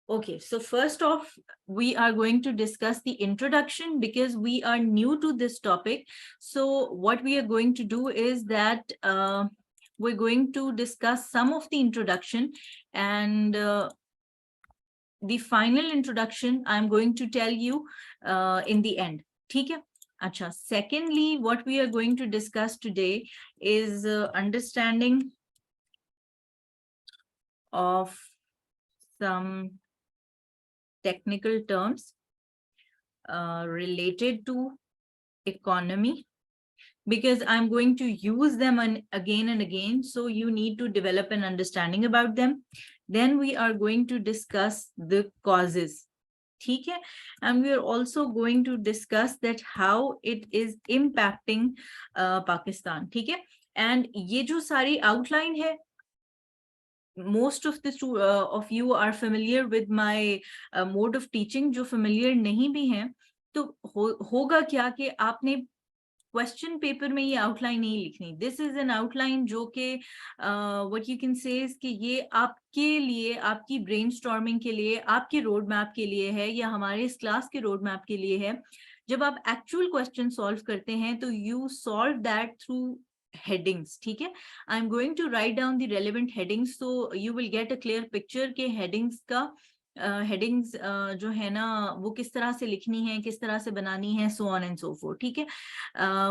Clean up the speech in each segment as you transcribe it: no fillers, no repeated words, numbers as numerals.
Okay, so first off, we are going to discuss the introduction because we are new to this topic. So what we are going to do is that we're going to discuss some of the introduction, and the final introduction I'm going to tell you in the end. ठीक है? Acha. Secondly, what we are going to discuss today is understanding of some technical terms related to economy, because I'm going to use them again and again. So you need to develop an understanding about them. Then we are going to discuss the causes. Okay? And we are also going to discuss that how it is impacting Pakistan. Okay? And ये जो सारी outline है, most of of you are familiar with my mode of teaching. जो familiar नहीं भी हैं, तो होगा क्या कि आपने क्वेश्चन पेपर में ये आउटलाइन नहीं लिखनी. दिस इज एन आउटलाइन जो कि व्हाट यू कैन से कि ये आपके लिए, आपकी ब्रेनस्टॉर्मिंग के लिए, आपके रोड मैप के लिए है, या हमारे इस क्लास के रोड मैप के लिए है. जब आप एक्चुअल क्वेश्चन सॉल्व करते हैं तो you solve that through headings. ठीक है? I am going to write down the relevant headings, so you will get a clear picture के हेडिंग्स का हेडिंग्स जो है ना वो किस तरह से लिखनी है, किस तरह से बनानी है, so on and so fourth. ठीक है?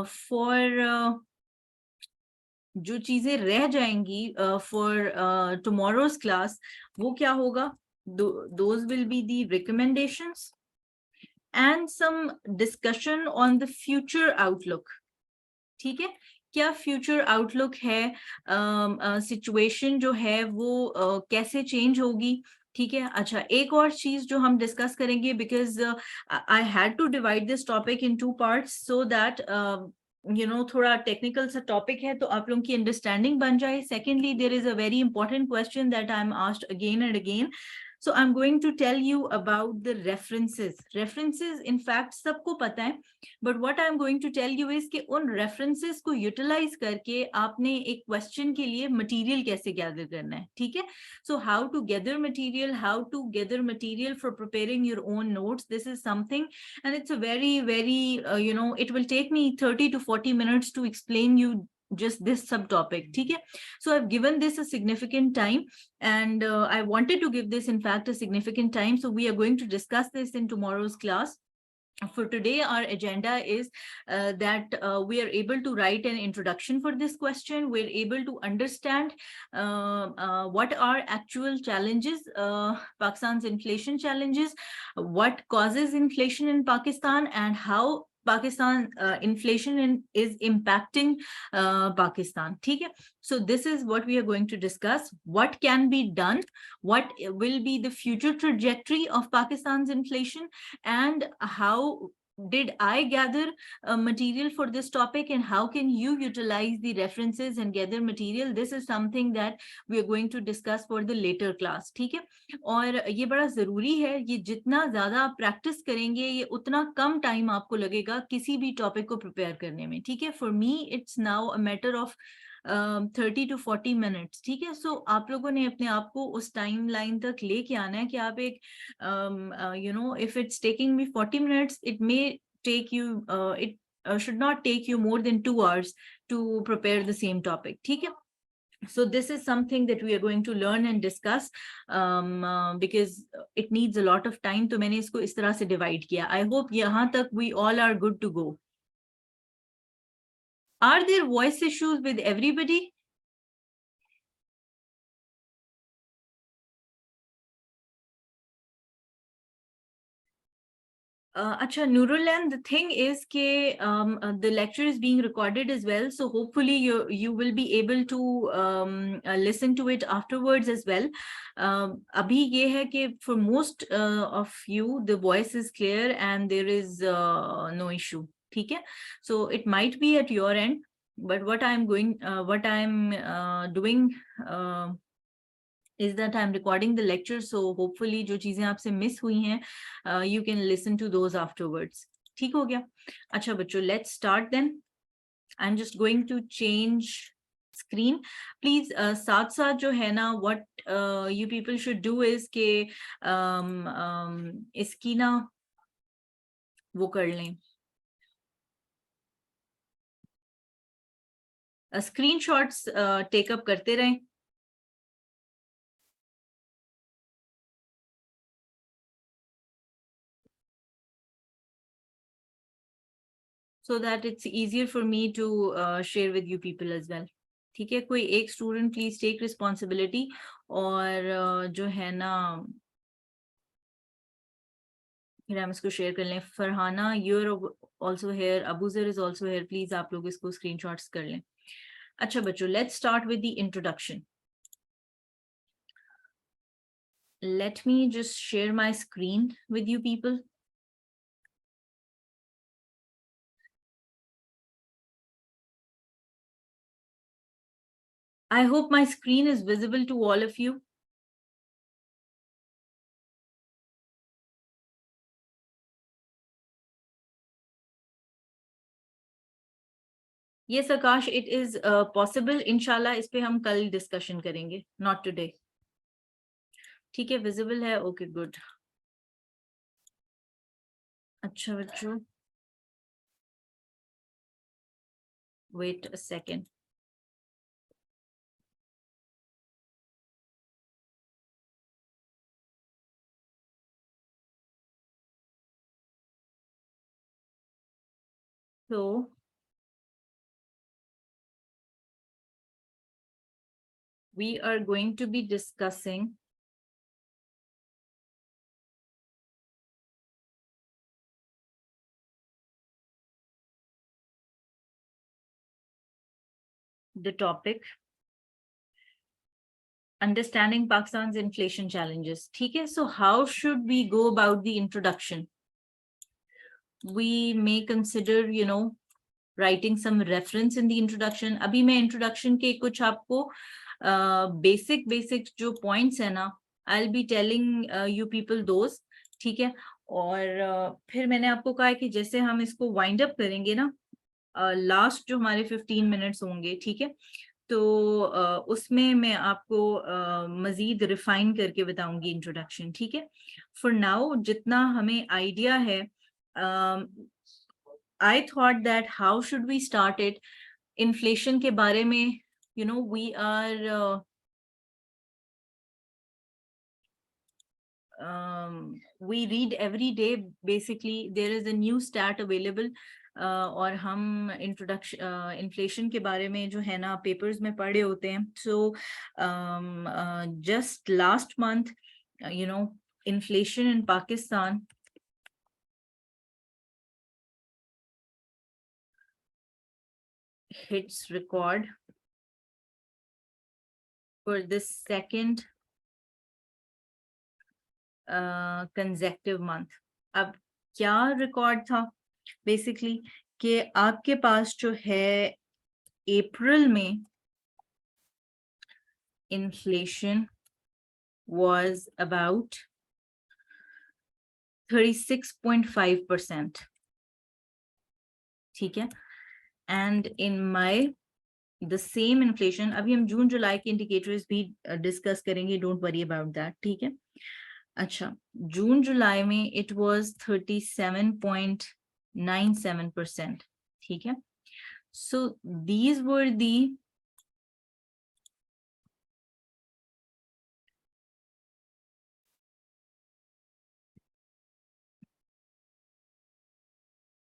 फॉर जो चीजें रह जाएंगी फॉर टुमारोज क्लास, वो क्या होगा? Those will be the recommendations and some discussion on the future outlook. ठीक है? क्या फ्यूचर आउटलुक है, सिचुएशन जो है वो कैसे चेंज होगी. ठीक है? अच्छा, एक और चीज जो हम डिस्कस करेंगे, because I had to divide this topic in 2 parts so that थोड़ा टेक्निकल सा टॉपिक है तो आप लोगों की अंडरस्टैंडिंग बन जाए. Secondly, there is a very important question that I am asked again and again. So I'm going to tell you about the references. References, in fact, सबको पता है, but what I'm going to tell you is कि उन references को utilize करके आपने एक question के लिए material कैसे gather करना है. ठीक है? So how to gather material, how to gather material for preparing your own notes. This is something, and it's a very, it will take me 30 to 40 minutes to explain you just this subtopic. ठीक है? So I've given this a significant time, and I wanted to give this, in fact, a significant time. So we are going to discuss this in tomorrow's class. For today, our agenda is that we are able to write an introduction for this question. We're able to understand what are actual challenges, Pakistan's inflation challenges, what causes inflation in Pakistan, and how Pakistan inflation is impacting Pakistan. ठीक है? So this is what we are going to discuss. What can be done? What will be the future trajectory of Pakistan's inflation? And how did I gather material for this topic, and how can you utilize the references and gather material? This is something that we are going to discuss for the later class. ठीक है? और ये बड़ा जरूरी है. ये जितना ज्यादा आप प्रैक्टिस करेंगे, ये उतना कम टाइम आपको लगेगा किसी भी टॉपिक को प्रिपेयर करने में. ठीक है? For me it's now a matter of 30 to 40 minutes. ठीक है? सो आप लोगों ने अपने आप को उस टाइम लाइन तक लेके आना है कि आप एक if it's taking me 40 minutes, it may take you, it should not take you more than 2 hours to prepare the same topic. ठीक है? So this is something that we are going to learn and discuss because it needs a lot of time. तो मैंने इसको इस तरह से divide किया. I hope यहाँ तक we all are good to go. Are there voice issues with everybody? Acha, Nurulan, the thing is that the lecture is being recorded as well, so hopefully you will be able to listen to it afterwards as well. Abhi ye hai कि for most of you the voice is clear and there is no issue. ठीक है? So it might be at your end, but what I'm doing is that I'm recording the lecture, so hopefully जो चीजें आपसे miss हुई हैं, you can listen to those afterwards. ठीक हो गया? अच्छा बच्चों, let's start then. I'm just going to change screen. Please साथ साथ जो है ना, what you people should do is कि इसकी ना वो कर लें, स्क्रीनशॉट्स टेकअप करते रहें। So that it's easier for me to share with you people as well. ठीक है, कोई एक स्टूडेंट प्लीज टेक रिस्पॉन्सिबिलिटी और जो है ना फिर हम इसको शेयर कर लें। Farhana you are also here, Abuzar is also here, please आप लोग इसको स्क्रीनशॉट्स कर लें। अच्छा बच्चों, let's start with the introduction. Let me just share my screen with you people. I hope my screen is visible to all of you. Yes, Akash, it is possible. Inshallah, इस पे हम कल discussion करेंगे, not today. ठीक है, visible है, okay, good. अच्छा बच्चों, wait a second. So we are going to be discussing the topic understanding Pakistan's inflation challenges. ठीक है, so how should we go about the introduction? We may consider, you know, writing some reference in the introduction. अभी मैं introduction के कुछ आपको basic जो points है ना, I'll be telling you people those. ठीक है, और फिर मैंने आपको कहा कि जैसे हम इसको wind up करेंगे ना, लास्ट जो हमारे 15 मिनट्स होंगे, ठीक है, तो उसमें मैं आपको मजीद रिफाइन करके बताऊंगी इंट्रोडक्शन। ठीक है, फॉर नाउ जितना हमें आइडिया है, I thought that how should we start it. Inflation के बारे में, you know, we read every day basically, there is a new stat available, और हम इंट्रोडक्शन इन्फ्लेशन के बारे में जो है ना पेपर्स में पढ़े होते हैं। So just last month, you know, inflation in Pakistan hits record for this second consecutive month. अब क्या रिकॉर्ड था बेसिकली कि आपके पास जो है अप्रैल में inflation was about 36.5%. ठीक है, and in May the same inflation, अभी हम जून जुलाई के इंडिकेटर्स भी डिस्कस करेंगे, डोंट वरी अबाउट दैट। ठीक है, अच्छा, जून जुलाई में it was 37.97%. ठीक है, so these were the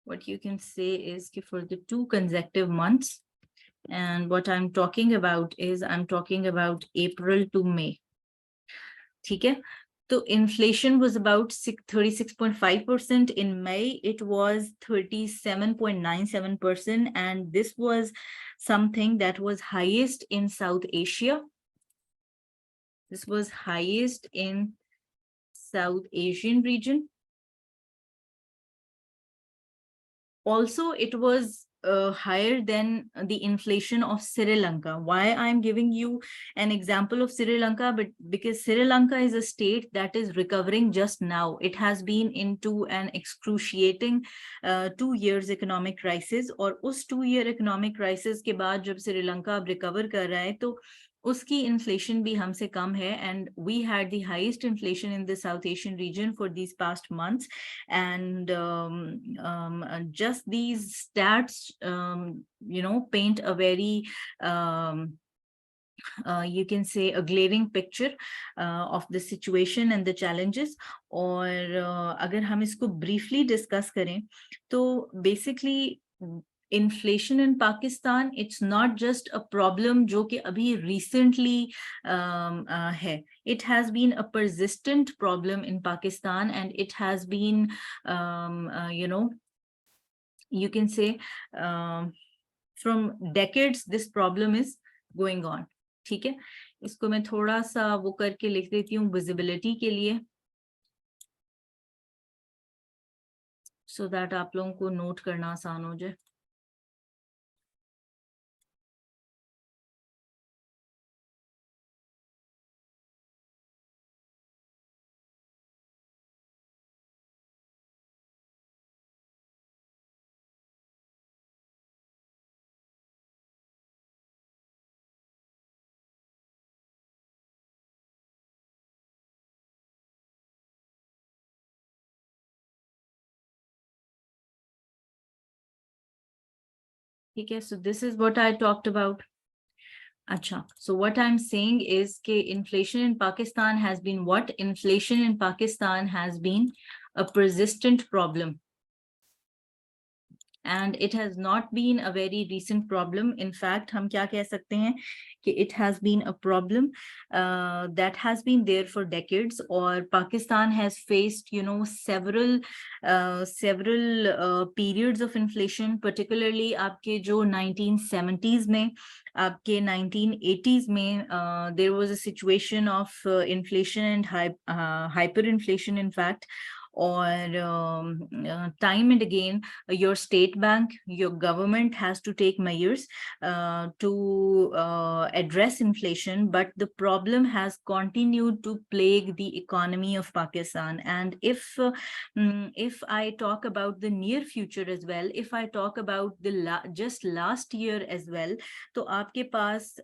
what you can say is for the 2 consecutive months, and what I'm talking about is I'm talking about April to May. ठीक है, so inflation was about 36.5%. In May it was 37.97%, and this was something that was highest in South Asia. This was highest in South Asian region. Also, it was higher than the inflation of Sri Lanka. Why I'm giving you an example of Sri Lanka? But because Sri Lanka is a state that is recovering just now. It has been into an excruciating 2 years economic crisis, और उस 2 year economic crisis के बाद जब श्रीलंका अब recover कर रहा है, तो उसकी inflation भी हमसे कम है, and we had the highest inflation in the South Asian region for these past months. And just these stats, paint a very you can say a glaring picture of the situation and the challenges. और अगर हम इसको briefly discuss करें तो basically inflation in Pakistan, it's not just a problem जो कि अभी recently है. It has been a persistent problem in Pakistan, and it has been you can say from decades this problem is going on. ठीक है, इसको मैं थोड़ा सा वो करके लिख देती हूँ विजिबिलिटी के लिए, सो दैट आप लोगों को नोट करना आसान हो जाए. ठीक है, so this is what I talked about. अच्छा, so what I'm saying is कि inflation in Pakistan has been what? Inflation in Pakistan has been a persistent problem. And it has not been a very recent problem. In fact, हम क्या कह सकते हैं कि it has been a problem that has been there for decades. और Pakistan has faced, several periods of inflation, particularly आपके जो 1970s में, आपके 1980s में, there was a situation of inflation and hyperinflation, in fact. Or time and again, your state bank, your government has to take measures to address inflation, but the problem has continued to plague the economy of Pakistan. And if I talk about the near future as well, if I talk about the just last year as well, तो आपके पास,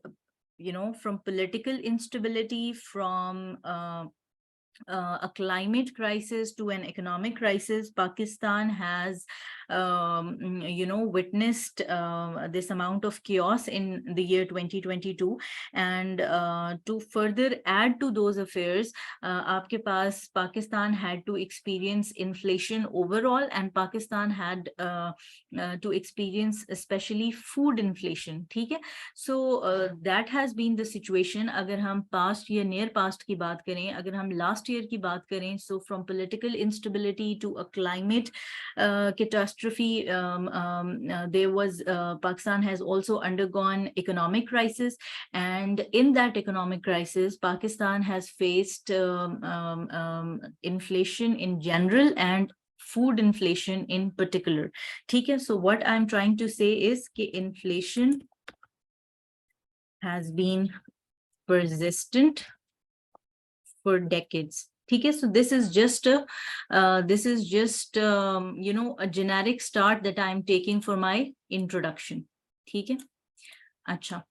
from political instability, from a climate crisis to an economic crisis, Pakistan has, witnessed this amount of chaos in the year 2022. And to further add to those affairs, आपके पास Pakistan had to experience inflation overall, and Pakistan had to experience especially food inflation. ठीक है, so that has been the situation. अगर हम past या near past की बात करें, अगर हम last year की बात करें, so from political instability to a climate catastrophe, there was Pakistan has also undergone economic crisis, and in that economic crisis, Pakistan has faced inflation in general and food inflation in particular. ठीक है, so what I'm trying to say is कि inflation has been persistent for decades. ठीक है, so this is just a a generic start that I'm taking for my introduction. ठीक है, अच्छा,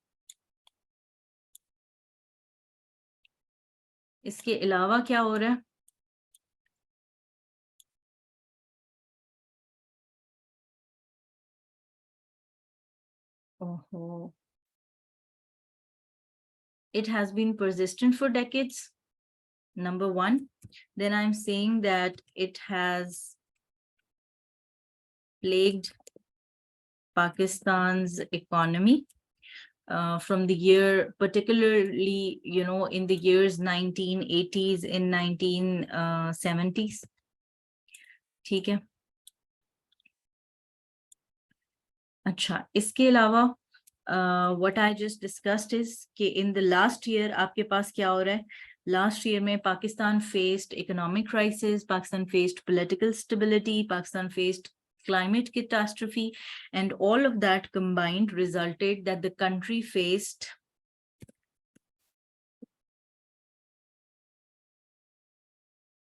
इसके अलावा क्या हो रहा है? Oh, it has been persistent for decades, number one. Then I'm saying that it has plagued Pakistan's economy from the year, particularly, in the years 1980s and 1970s. ठीक है, अच्छा, इसके अलावा what I just discussed is कि in the last year आपके पास क्या हो रहा है? Last year में Pakistan faced economic crisis, Pakistan faced political stability, Pakistan faced climate catastrophe, and all of that combined resulted that the country faced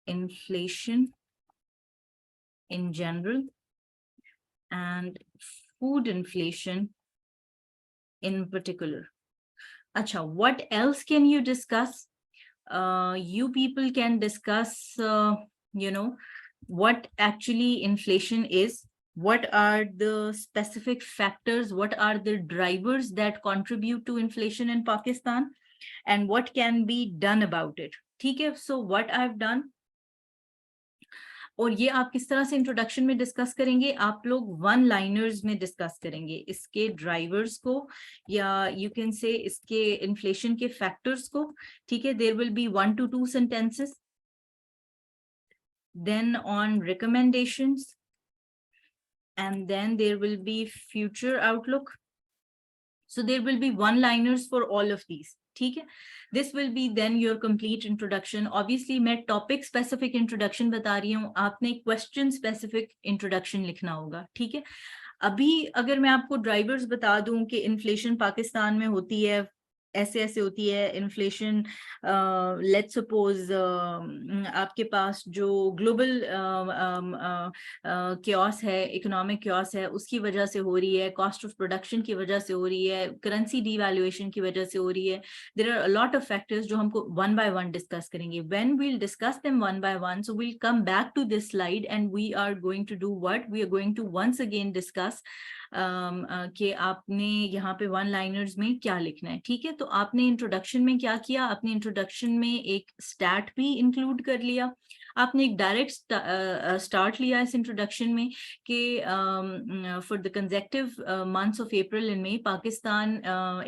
inflation in general and food inflation in particular. Acha, what else can you discuss? You people can discuss, what actually inflation is, what are the specific factors, what are the drivers that contribute to inflation in Pakistan, and what can be done about it. ठीक है, so what I've done, और ये आप किस तरह से introduction में discuss करेंगे, आप लोग वन लाइनर्स में डिस्कस करेंगे इसके ड्राइवर्स को, या यू कैन से इसके इन्फ्लेशन के फैक्टर्स को. ठीक है, there will B 1 to 2 sentences, then on recommendations, and then there will be future outlook. So there will be one liners for all of these. ठीक है, this will be then your complete introduction. Obviously मैं topic specific introduction बता रही हूँ, आपने question specific introduction लिखना होगा. ठीक है, अभी अगर मैं आपको ड्राइवर्स बता दूं कि इन्फ्लेशन पाकिस्तान में होती है, ऐसे ऐसे होती है इन्फ्लेशन, लेट्स सपोज आपके पास जो ग्लोबल क्योस है, इकोनॉमिक क्योस है, उसकी वजह से हो रही है, कॉस्ट ऑफ प्रोडक्शन की वजह से हो रही है, करेंसी डीवैल्यूएशन की वजह से हो रही है. There are a lot of factors जो हमको वन बाय वन डिस्कस करेंगे. When we will discuss them one by one, so we will come back to this slide and we are going to do what, we are going to once again discuss कि आपने यहाँ पे one liners में क्या लिखना है. ठीक है, तो आपने इंट्रोडक्शन में क्या किया, आपने इंट्रोडक्शन में एक स्टैट भी इंक्लूड कर लिया, आपने एक डायरेक्ट स्टार्ट लिया इस इंट्रोडक्शन में कि for the consecutive months of April and May Pakistan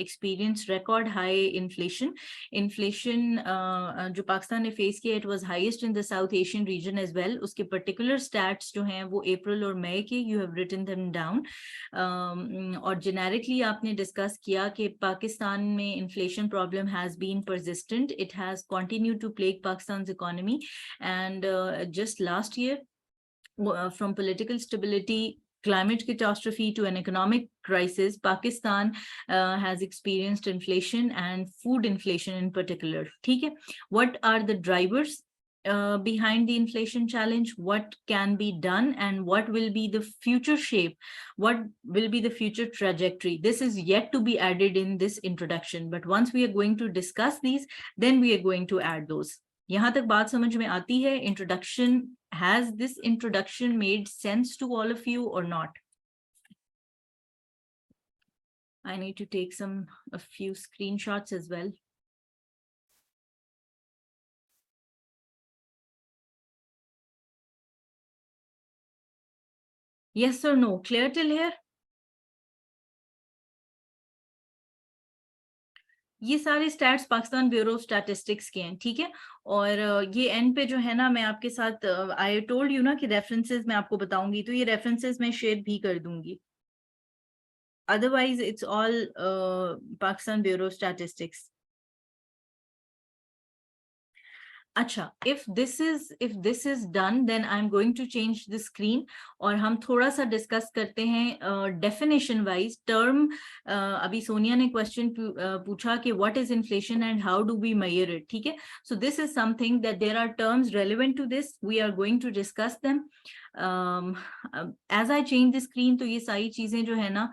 experience record high inflation. Inflation जो पाकिस्तान ने फेस किया, it was highest in the South Asian region as well. उसके पर्टिकुलर स्टैट्स जो हैं वो अप्रैल और मई के, you have written them down. और जेनेरिकली आपने डिस्कस किया कि पाकिस्तान में inflation problem has been persistent, it has continued to plague Pakistan's economy, and just last year, from political stability, climate catastrophe to an economic crisis, Pakistan has experienced inflation and food inflation in particular. ठीक है, what are the drivers behind the inflation challenge, what can be done, and what will be the future shape, what will be the future trajectory? This is yet to be added in this introduction, but once we are going to discuss these, then we are going to add those. यहाँ तक बात समझ में आती है? Introduction, has this introduction made sense to all of you or not? I need to take a few screenshots as well. Yes or no? Clear till here? ये सारे stats Pakistan bureau of statistics के हैं. ठीक है, और ये and पे जो है ना, मैं आपके साथ आई टोल्ड यू ना कि रेफरेंसेस मैं आपको बताऊंगी, तो ये रेफरेंसेस मैं शेयर भी कर दूंगी. Otherwise it's all Pakistan bureau of statistics. अच्छा, if this is done, then I'm going to change the screen और हम थोड़ा सा डिस्कस करते हैं डेफिनेशन वाइज टर्म. अभी सोनिया ने क्वेश्चन पूछा कि what is inflation and how do we measure it. ठीक है, so this is something that there are terms relevant to this, we are going to discuss them as I change the screen. तो ये सारी चीजें जो है ना,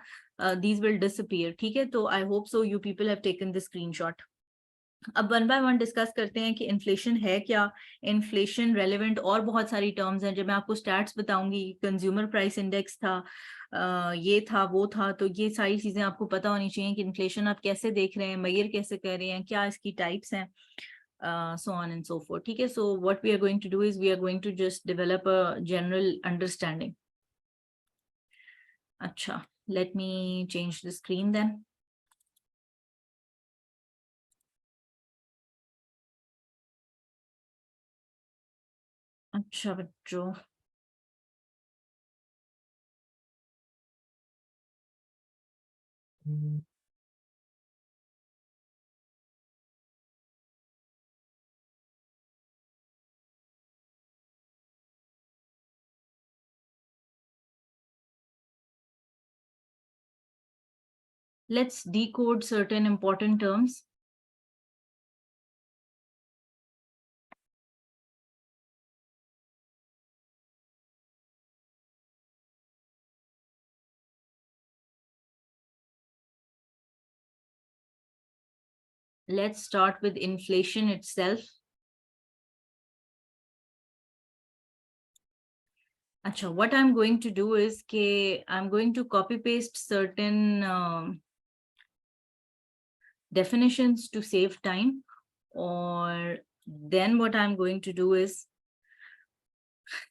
these will disappear. ठीक है, तो I hope so you people have taken the screenshot. अब वन बाय वन डिस्कस करते हैं कि इन्फ्लेशन है क्या, इन्फ्लेशन रेलेवेंट और बहुत सारी टर्म्स हैं. जब मैं आपको स्टैट्स बताऊंगी, कंज्यूमर प्राइस इंडेक्स था, ये था, वो था, तो ये सारी चीजें आपको पता होनी चाहिए कि इन्फ्लेशन आप कैसे देख रहे हैं, मेजर कैसे कर रहे हैं, क्या इसकी टाइप्स हैं, so on and so forth. ठीक है, so what we are going to do is we are going to just develop a general understanding. अच्छा, let me change the screen then. अच्छा बच्चों, let's decode certain important terms. Let's start with inflation itself. Acha, what I'm going to do is I'm going to copy paste certain definitions to save time, or then what I'm going to do is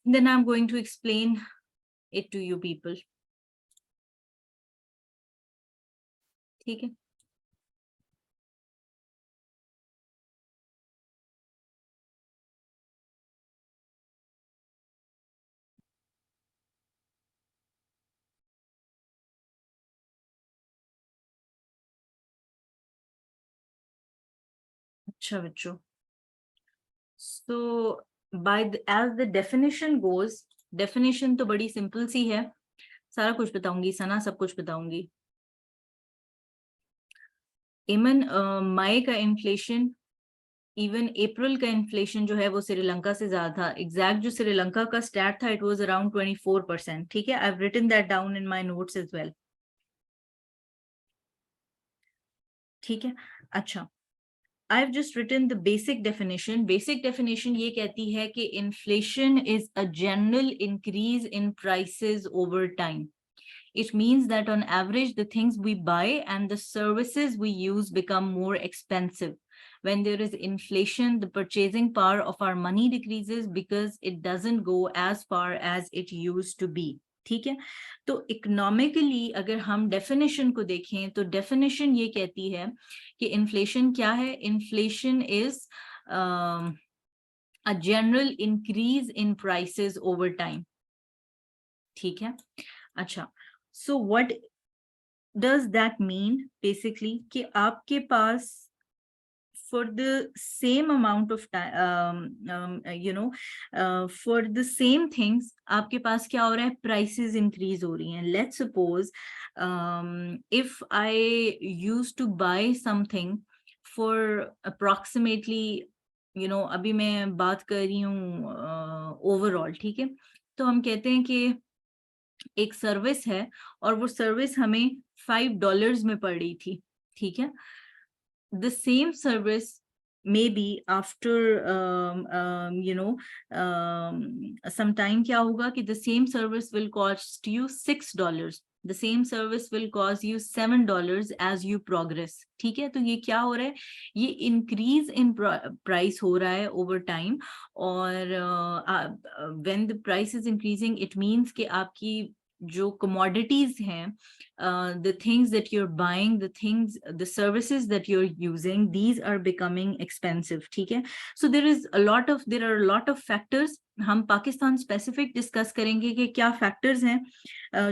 then I'm going to explain it to you people. ठीक है? अच्छा बच्चों. So as the definition goes, definition तो बड़ी simple सी है. सारा कुछ बताऊंगी, सना सब कुछ बताऊंगी. इमन मई का इन्फ्लेशन, इवन अप्रैल का इन्फ्लेशन जो है वो श्रीलंका से ज्यादा था. एग्जैक्ट जो श्रीलंका का स्टैट था, इट वाज अराउंड 24%. ठीक है, I have written that down in my notes as well. ठीक है. अच्छा, I have just written the basic definition. Basic definition ये कहती है कि inflation is a general increase in prices over time. It means that on average, the things we buy and the services we use become more expensive. When there is inflation, the purchasing power of our money decreases because it doesn't go as far as it used to be. ठीक है. तो economically अगर हम definition को देखें तो definition ये कहती है कि इन्फ्लेशन क्या है. Inflation is a general increase in prices over time. ठीक है. अच्छा, so what does that mean basically कि आपके पास for the same amount of time for the same things आपके पास क्या हो रहा है, prices increase हो रही हैं. Let's suppose if I used to buy something for approximately अभी मैं बात कर रही हूँ overall. ठीक है. तो हम कहते हैं कि एक सर्विस है और वो सर्विस हमें $5 में पड़ रही थी. ठीक है. The same service maybe after some time क्या होगा कि the same service will cost you $6. The same service will cost you $7 as you progress. ठीक है. तो ये क्या हो रहा है, ये increase in price हो रहा है over time. और when the price is increasing, it means कि आपकी जो commodities हैं, the things that you're buying, the services that you're using, these are becoming expensive. ठीक है. So there are a lot of factors. हम Pakistan specific discuss करेंगे कि क्या factors हैं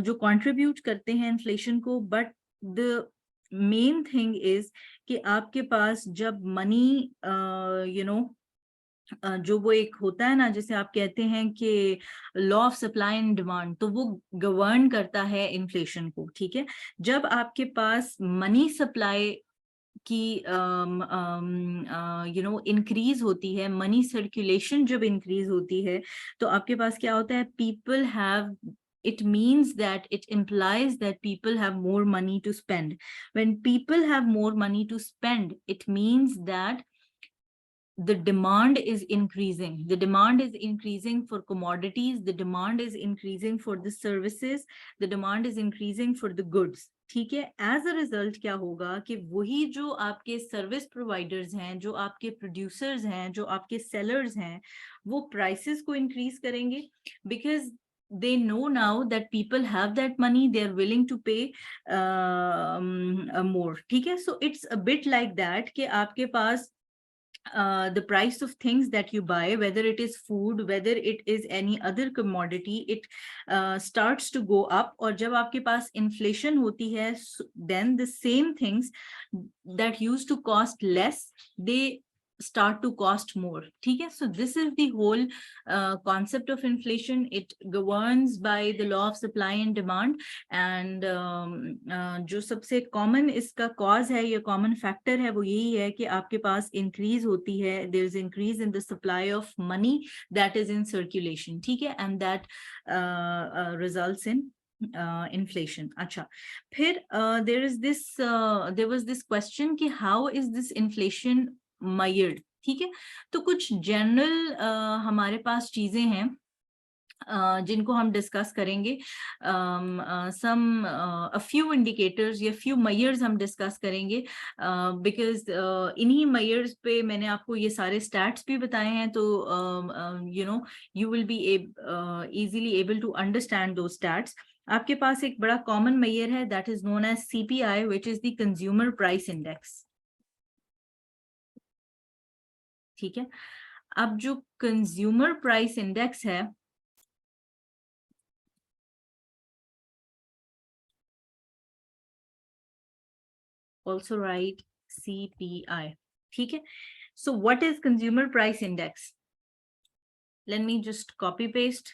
जो contribute करते हैं inflation को. But the main thing is कि आपके पास जब money जो वो एक होता है ना, जैसे आप कहते हैं कि law of supply and demand, तो वो गवर्न करता है इन्फ्लेशन को. ठीक है. जब आपके पास मनी सप्लाई की इंक्रीज होती है, मनी सर्कुलेशन जब इंक्रीज होती है, तो आपके पास क्या होता है, people have, it means that it implies that people have more money to spend. When people have more money to spend, it means that the demand is increasing. The demand is increasing for commodities. The demand is increasing for the services. The demand is increasing for the goods. ठीक है. As a result क्या होगा कि वही जो आपके service providers हैं, जो आपके प्रोड्यूसर्स हैं, जो आपके सेलर्स हैं, वो प्राइसेस को इंक्रीज करेंगे because they know now that people have that money, they're willing to pay more. ठीक है. So it's a bit like that कि आपके पास the price of things that you buy, whether it is food, whether it is any other commodity, it starts to go up. और जब आपके पास inflation होती है, then the same things that used to cost less, they start to cost more. ठीक है. So this is the whole concept of inflation. It governs by the law of supply and demand. And जो सबसे common इसका cause है या common factor है, वो यही है कि आपके पास increase होती है, there is increase in the supply of money that is in circulation. ठीक है. And that results in inflation. अच्छा, फिर there was this question कि how is this inflation measured? ठीक है, तो कुछ जनरल हमारे पास चीजें हैं जिनको हम डिस्कस करेंगे। सम अ फ्यू इंडिकेटर्स या फ्यू मेजर्स हम डिस्कस करेंगे, बिकॉज इन्हीं मेजर्स पे मैंने आपको ये सारे स्टैट्स भी बताए हैं, तो you know you will be easily able to understand those stats. आपके पास एक बड़ा कॉमन मेजर है, that is known as CPI, which is the consumer price index. ठीक है, अब जो कंज्यूमर प्राइस इंडेक्स है, also write CPI. ठीक है, so what is consumer price index? Let me just copy paste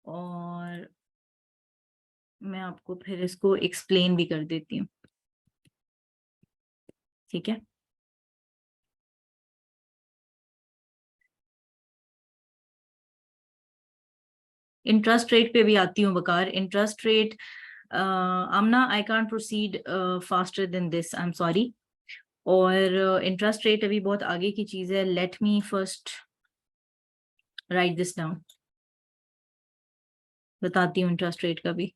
और मैं आपको फिर इसको explain भी कर देती हूँ। ठीक है, इंटरेस्ट रेट पे भी आती हूँ बकार। Interest rate Amna, I can't proceed faster than this, I am sorry. और इंटरेस्ट रेट अभी बहुत आगे की चीज है। Let me first write this down, बताती हूँ इंटरेस्ट रेट का भी।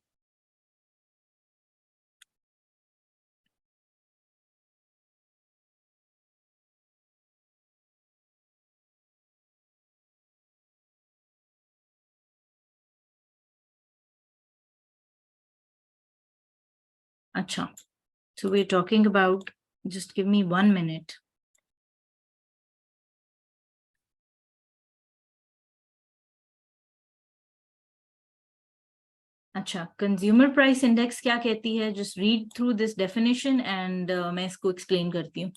अच्छा, so we're talking about, just give me 1 minute. अच्छा, कंज्यूमर प्राइस इंडेक्स क्या कहती है? Just read through this definition and मैं इसको एक्सप्लेन करती हूँ।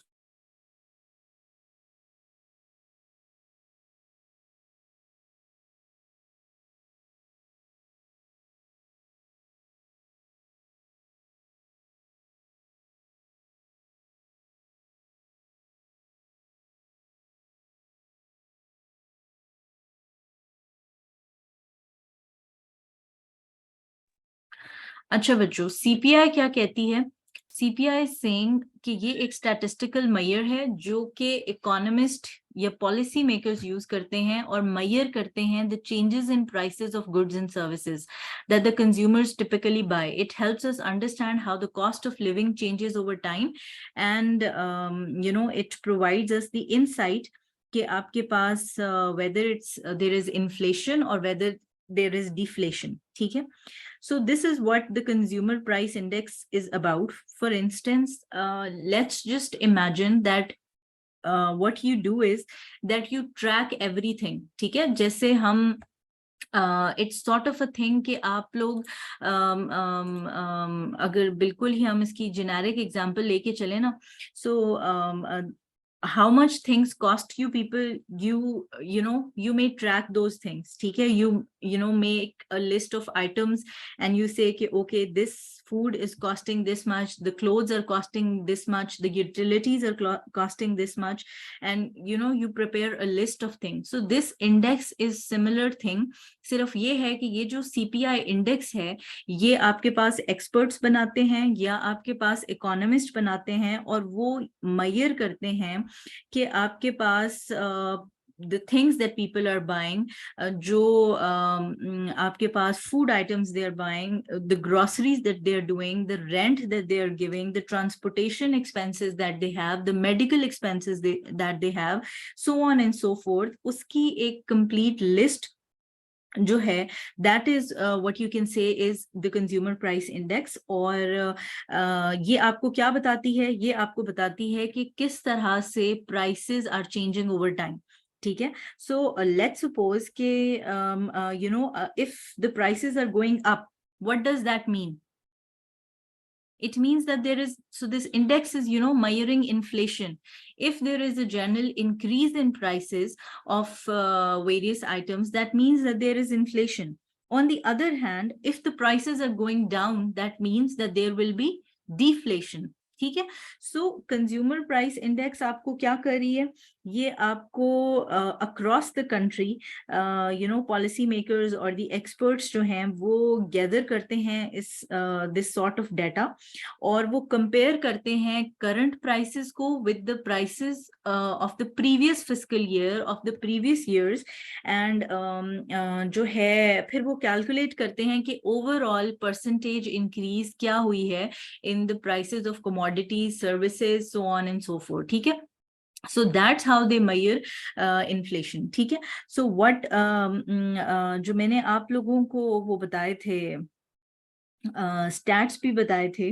अच्छा बच्चों, सीपीआई क्या कहती है? सीपीआई सेइंग कि ये एक स्टैटिस्टिकल मेजर है जो कि इकोनॉमिस्ट या पॉलिसी मेकर्स यूज करते हैं और मेजर करते हैं the changes in prices of goods and services that the consumers typically buy. It helps us understand how the cost of living changes over time and it provides us the insight कि आपके पास whether it's there is inflation और whether there is deflation. ठीक है, so this is what the consumer price index is about. For instance, let's just imagine that what you do is that you track everything. ठीक है, जैसे हम it's sort of a thing कि आप लोग अगर बिल्कुल ही हम इसकी जेनेरिक एग्जांपल लेके चले ना, सो how much things cost you, people, you may track those things. ठीक है, you make a list of items and you say कि okay, this food is costing this much, the clothes are costing this much, the utilities are costing this much, and you prepare a list of things. So this index is similar thing, सिर्फ ये है कि ये जो CPI index है ये आपके पास experts बनाते हैं या आपके पास इकोनॉमिस्ट बनाते हैं और वो मेजर करते हैं कि आपके पास the things that people are buying, जो आपके पास food items they are buying, the groceries that they are doing, the rent that they are giving, the transportation expenses that they have, the medical expenses that they have, so on and so forth, उसकी एक complete list जो है, that is what you can say is the consumer price index. और ये आपको क्या बताती है? ये आपको बताती है कि किस तरह से prices are changing over time. ठीक है, सो लेट्स सपोज के if the prices are going up, what does that mean? It means that there is, so this index is measuring inflation. If there is a general increase in prices of various items, that means that there is inflation. On the other hand, if the prices are going down, that means that there will be deflation. ठीक है, सो consumer price index आपको क्या कर रही है? ये आपको across the country policy makers और द एक्सपर्ट्स जो हैं वो गैदर करते हैं इस दिस सॉर्ट ऑफ डाटा, और वो कंपेयर करते हैं करंट प्राइसेस को with the prices of the previous fiscal year of the previous years, and जो है फिर वो कैलकुलेट करते हैं कि ओवरऑल परसेंटेज इंक्रीज क्या हुई है in the prices of commodities, services, so on and so fourth. ठीक है, so that's how they measure inflation. ठीक है, so what जो मैंने आप लोगों को वो बताए थे, स्टैट्स भी बताए थे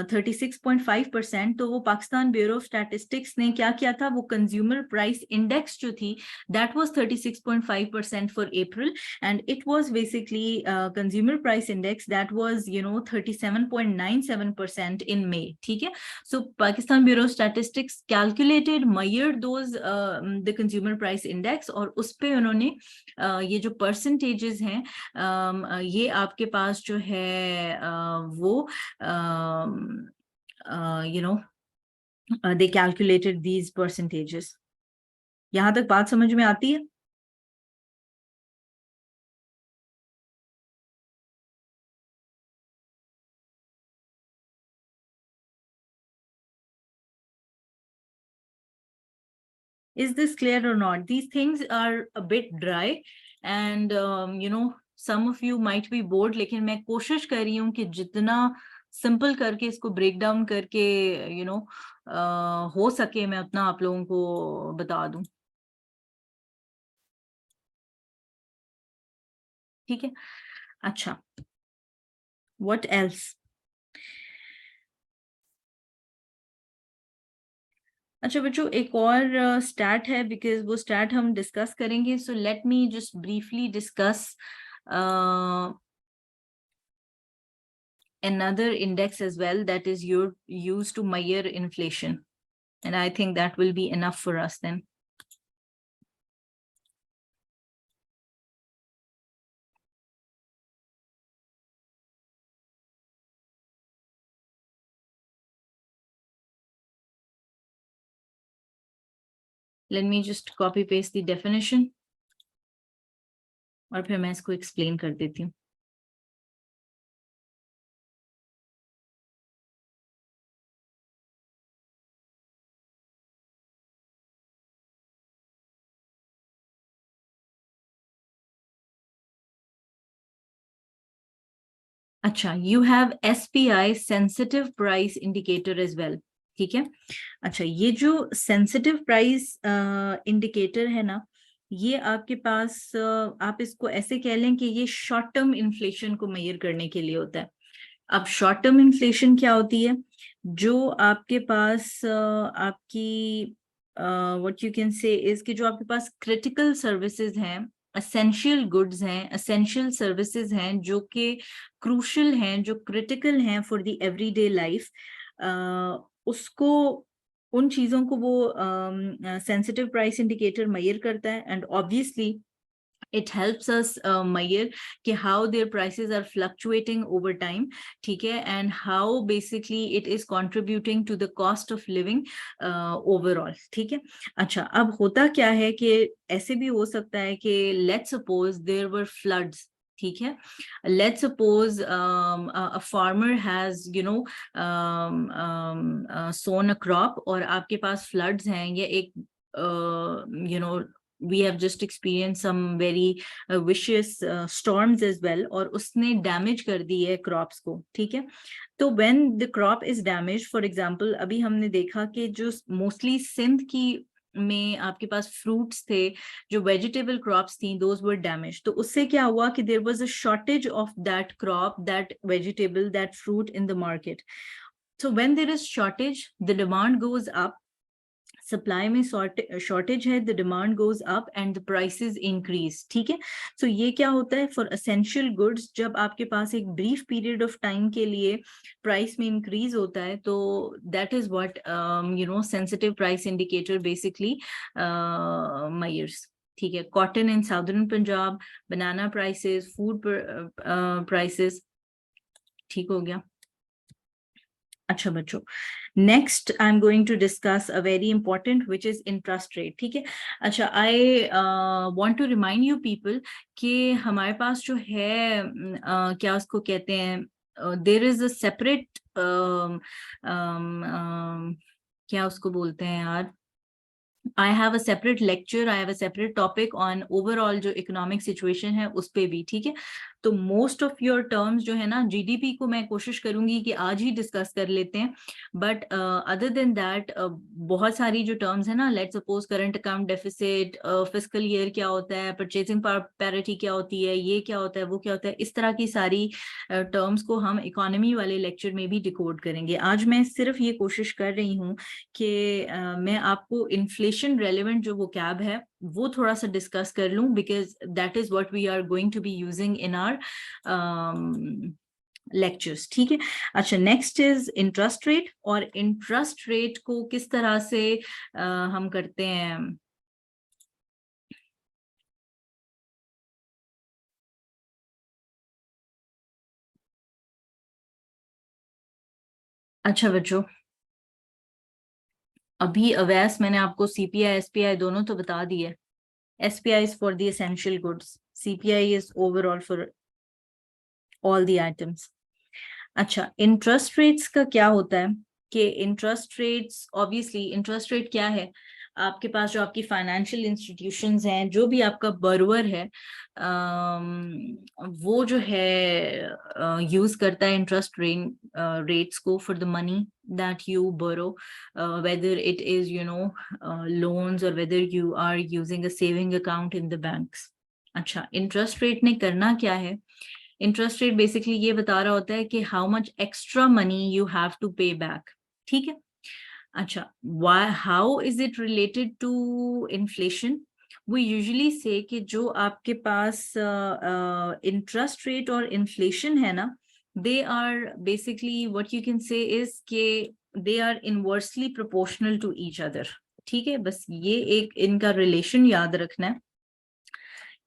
36.5%, तो वो पाकिस्तान ब्यूरो ऑफ स्टैटिस्टिक्स ने क्या किया था, वो कंज्यूमर प्राइस इंडेक्स जो थी that was 36.5% for April, and it was basically consumer price index that was 37.97% May मई। ठीक है, so Pakistan bureau of Statistics calculated measured those the consumer price index, और उस पे उन्होंने ये जो परसेंटेजेस हैं ये आपके पास जो है वो they calculated these percentages. यहां तक बात समझ में आती है? Is this clear or not? These things are a bit dry and some of you might be bored, लेकिन मैं कोशिश कर रही हूँ कि जितना सिंपल करके इसको ब्रेक डाउन करके हो सके मैं उतना आप लोगों को बता दूं। ठीक है, अच्छा, what else? अच्छा बच्चों, एक और स्टैट है, बिकॉज वो स्टैट हम डिस्कस करेंगे, so let me just briefly discuss another index as well that is used to measure inflation, and I think that will be enough for us then. Let me just copy paste the definition और फिर मैं इसको explain कर देती हूँ। अच्छा, you have SPI sensitive price indicator as well. ठीक है, अच्छा, ये जो सेंसिटिव प्राइस इंडिकेटर है ना, ये आपके पास आप इसको ऐसे कह लें कि ये शॉर्ट टर्म इन्फ्लेशन को मेजर करने के लिए होता है। अब शॉर्ट टर्म इन्फ्लेशन क्या होती है, जो आपके पास आपकी what you can say is कि जो आपके पास क्रिटिकल सर्विसेज हैं, एसेंशियल गुड्स हैं, एसेंशियल सर्विसेज हैं, जो कि क्रूशल हैं, जो क्रिटिकल हैं फॉर द एवरीडे लाइफ, उसको उन चीजों को वो सेंसिटिव प्राइस इंडिकेटर मेजर करता है, and obviously it helps us measure कि how their prices are fluctuating over time, ठीक है, and how basically it is contributing to the cost of living overall. ठीक है, अच्छा, अब होता क्या है कि ऐसे भी हो सकता है कि let's suppose there were floods, ठीक है, let's suppose a farmer has sown a crop और आपके पास floods हैं, या एक we have just experienced some very vicious storms as well, और उसने damage कर दी है crops को। ठीक है, तो when the crop is damaged, for example अभी हमने देखा कि जो mostly सिंध की में आपके पास फ्रूट्स थे, जो वेजिटेबल क्रॉप्स थी, दोज वर डैमेज, तो उससे क्या हुआ कि there was a shortage of that crop, that vegetable, that fruit in the market. So when there is shortage, the demand goes up, supply में शॉर्टेज है, the demand goes up and the prices increase. ठीक है, सो ये क्या होता है for essential goods, जब आपके पास एक ब्रीफ पीरियड ऑफ टाइम के लिए प्राइस में इंक्रीज होता है, तो that is what sensitive price indicator basically measures. ठीक है, cotton in southern Punjab, banana prices, food prices. ठीक हो गया, अच्छा बच्चों, next I am going to discuss a very important which is interest rate. ठीक है. अच्छा, I want to remind you people कि हमारे पास जो है क्या उसको कहते हैं, देयर इज अ सेपरेट, क्या उसको बोलते हैं यार, I have a separate lecture, I have a separate topic on overall जो economic situation है उस पे भी. ठीक है. तो most of your terms जो है ना, GDP को मैं कोशिश करूंगी कि आज ही डिस्कस कर लेते हैं. बट अदर देन दैट बहुत सारी जो टर्म्स है ना, let suppose current account deficit, fiscal year क्या होता है, परचेसिंग पैरिटी क्या होती है, ये क्या होता है, वो क्या होता है, इस तरह की सारी टर्म्स को हम इकोनॉमी वाले लेक्चर में भी डिकोड करेंगे. आज मैं सिर्फ ये कोशिश कर रही हूँ कि मैं आपको इन्फ्लेशन रेलेवेंट जो वोकैब है वो थोड़ा सा डिस्कस कर लूं, because that is what we are going to be using in our lectures. ठीक है. अच्छा, नेक्स्ट इज इंटरेस्ट रेट. और इंटरेस्ट रेट को किस तरह से हम करते हैं. अच्छा बच्चों, अभी अवैस मैंने आपको सीपीआई एसपीआई दोनों तो बता दिए. SPI is for the essential goods, CPI is overall for all the items. अच्छा, इंटरेस्ट रेट्स का क्या होता है कि interest rates, obviously interest rate क्या है, आपके पास जो आपकी फाइनेंशियल इंस्टीट्यूशंस हैं, जो भी आपका बरोवर है, वो जो है यूज करता है इंटरेस्ट रेट्स को for the money that you borrow, whether it is you know loans और whether you are using a saving account in the banks. अच्छा, इंटरेस्ट रेट ने करना क्या है. इंटरेस्ट रेट बेसिकली ये बता रहा होता है कि how much extra money you have to pay back. ठीक है. अच्छा, why how is it related to inflation. वो यूजुअली से कि जो आपके पास इंटरेस्ट रेट और इन्फ्लेशन है ना, they are basically what you can say is के they are inversely proportional to each other. ठीक है. बस ये एक इनका रिलेशन याद रखना है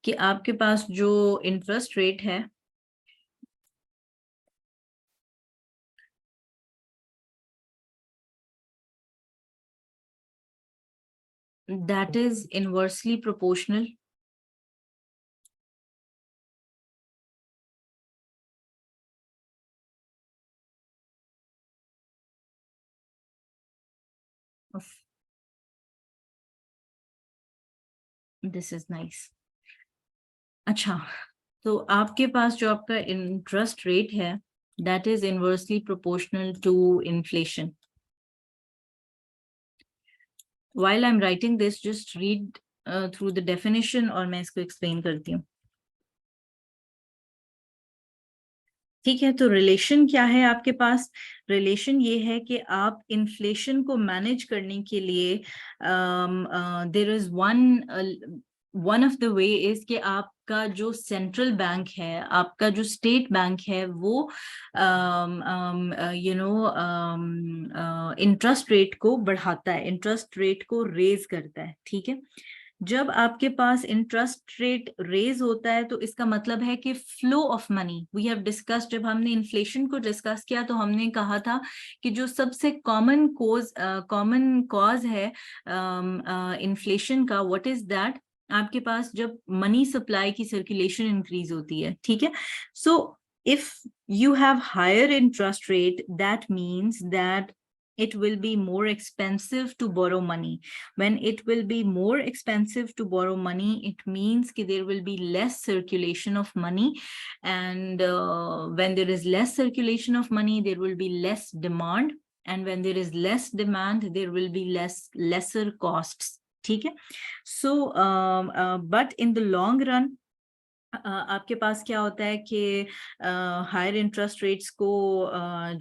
कि आपके पास जो इंटरेस्ट रेट है that is inversely proportional of, this is nice. अच्छा, तो आपके पास जो आपका इंटरेस्ट रेट है that is inversely proportional to inflation. While I'm writing this, just read through the definition और मैं इसको explain करती हूँ. ठीक है. तो रिलेशन क्या है आपके पास. रिलेशन ये है कि आप इन्फ्लेशन को मैनेज करने के लिए there is one of the way is कि आपका जो सेंट्रल बैंक है, आपका जो स्टेट बैंक है, वो यू नो इंटरेस्ट रेट को बढ़ाता है, इंटरेस्ट रेट को रेज करता है. ठीक है. जब आपके पास इंटरेस्ट रेट रेज होता है तो इसका मतलब है कि flow of money, we have discuss, जब हमने इन्फ्लेशन को डिस्कस किया तो हमने कहा था कि जो सबसे कॉमन कॉज है इन्फ्लेशन का, व्हाट इज दैट, आपके पास जब मनी सप्लाई की सर्कुलेशन इंक्रीज होती है. ठीक है. So if you have higher interest rate, that means that it will be more expensive to borrow money. When it will be more expensive to borrow money, it means that there will be less circulation of money, and when there is less circulation of money, there will be less demand, and when there is less demand, there will be lesser costs. ठीक है. So but in the long run, आपके पास क्या होता है कि higher interest rates को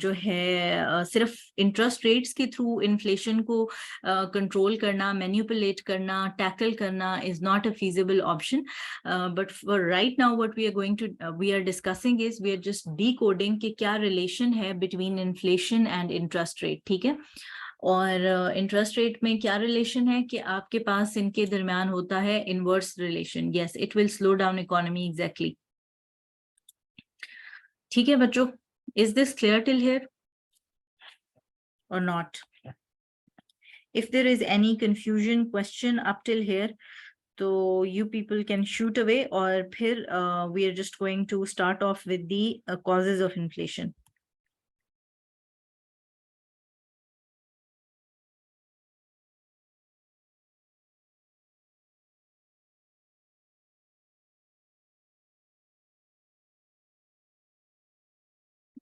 जो है सिर्फ इंटरेस्ट रेट्स के थ्रू इन्फ्लेशन को कंट्रोल करना, मैनिपुलेट करना, टैकल करना is not a feasible option. But for right now what we are discussing is we are just decoding कि क्या रिलेशन है between inflation and interest rate. ठीक है. और इंटरेस्ट रेट में क्या रिलेशन है कि आपके पास इनके दरमियान होता है inverse relation. Yes, it will slow down economy. Exactly. ठीक है बच्चों, is this clear till here. or not? If there is any confusion question up till here, so you people can shoot away, or phir, we are just going to start off with the causes of inflation.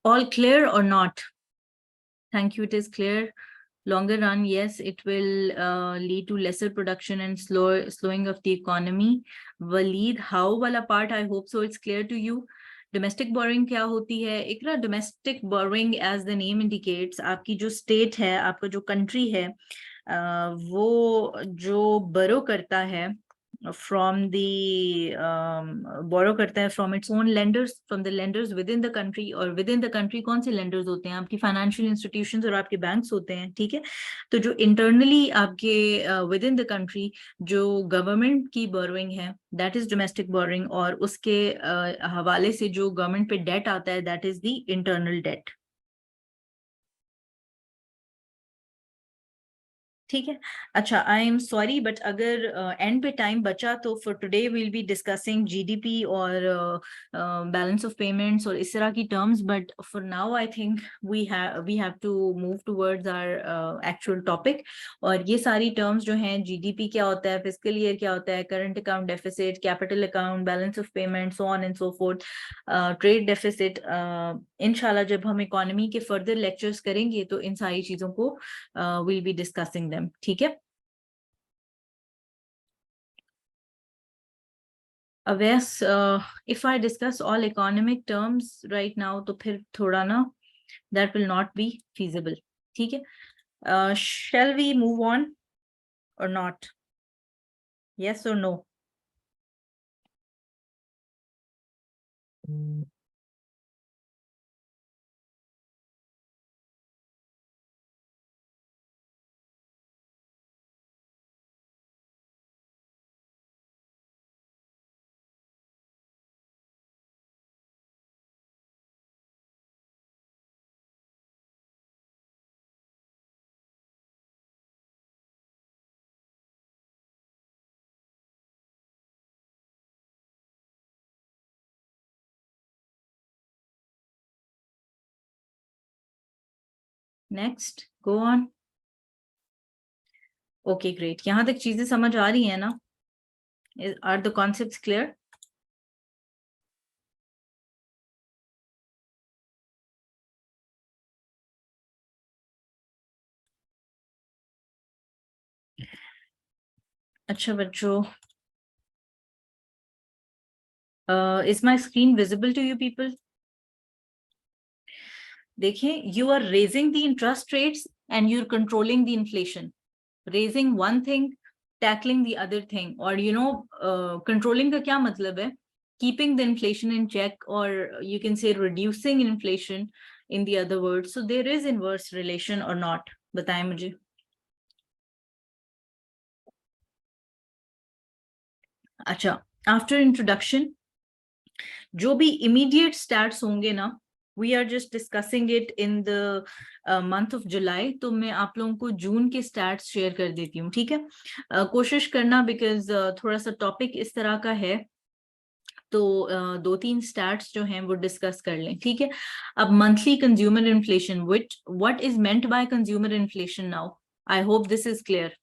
All clear or not? Thank you, it is clear. Longer run, yes, it will lead to lesser production and slowing of the economy. Waleed, how wala part, I hope so it's clear to you. Domestic borrowing क्या होती है? इकरा, domestic borrowing as the name indicates, आपकी जो state है, आपका जो country है, वो जो borrow करता है from the borrow करता है from its own lenders, from the lenders within the country, और within the country कौन से lenders होते हैं? आपकी financial institutions और आपके banks होते हैं, ठीक है? तो जो internally आपके within the country जो government की borrowing है, that is domestic borrowing, और उसके हवाले से जो government पे debt आता है, that is the internal debt. ठीक है, अच्छा, आई एम सॉरी बट अगर एंड पे टाइम बचा तो for today we'll be discussing GDP और बैलेंस ऑफ पेमेंट्स और इस तरह की terms, but for now I think we have to move towards our actual topic. और ये सारी टर्म्स जो हैं, जीडीपी क्या होता है, फिस्कल ईयर क्या होता है, current account deficit, capital account, balance of payment, so on and so fourth, trade deficit, इंशाल्लाह जब हम इकोनॉमी के फर्दर लेक्चर्स करेंगे तो इन सारी चीजों को we'll be discussing them. ठीक है? Yes, if I discuss all economic terms right now, तो फिर थोड़ा ना, that will not be feasible. ठीक है? Shall we move on or not? Yes or no? Next, go on. Okay, great. यहाँ तक चीजें समझ आ रही हैं ना? Are the concepts clear? अच्छा बच्चों, is my screen visible to you people? देखिए, you are raising the interest rates and you're controlling the inflation. Raising one thing, tackling the other thing, or controlling का क्या मतलब है? Keeping the inflation in check, or you can say reducing inflation in the other words. So there is inverse relation or not? बताएं मुझे. अच्छा, after introduction, जो भी immediate stats होंगे ना, we are just discussing it in the month of July. तो मैं आप लोगों को जून के stats शेयर कर देती हूँ, ठीक है? कोशिश करना, because थोड़ा सा टॉपिक इस तरह का है, तो 2-3 स्टैट्स जो हैं वो डिस्कस कर लें, ठीक है? अब monthly consumer inflation, what is meant by consumer inflation now? I hope this is clear.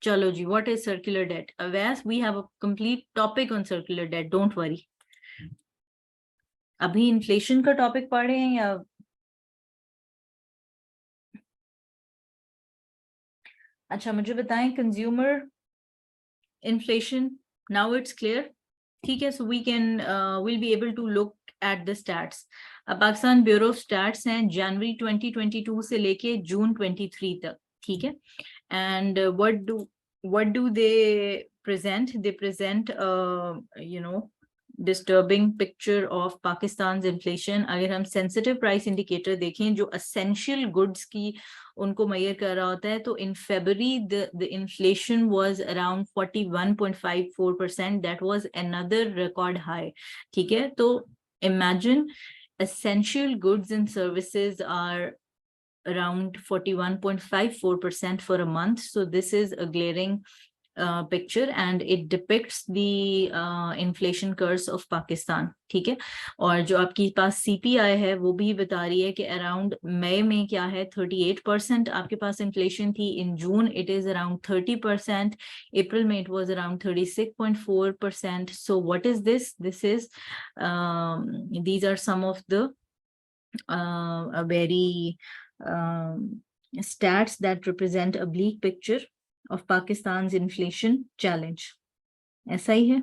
चलो जी, what is circular debt? Was we have a complete topic on circular debt, don't worry. अभी inflation का topic पढ़ रहे हैं या? अच्छा, मुझे बताएं, consumer inflation, now it's clear, ठीक है? So we can will be able to look at the stats. Pakistan bureau of stats हैं जनवरी 2022 से लेके जून 23 तक, ठीक है? And what do they present? They present disturbing picture of Pakistan's inflation. अगर हम sensitive price indicator देखें जो essential goods की उनको measure कर रहा होता है, तो in February the inflation was around 41.54%. That was another record high. ठीक है? तो imagine essential goods and services are around 41.54% for a month. So this is a glaring picture and it depicts the inflation curves of Pakistan. ठीक है, और जो आपके पास CPI है वो भी बता रही है कि अराउंड मई में क्या है 38% आपके पास इन्फ्लेशन थी. इन जून इट इज अराउंड 30%. अप्रैल में it was around 36.4%. So what is this? This is these are some of the a very stats that represent a bleak picture of Pakistan's inflation challenge. ऐसा ही है.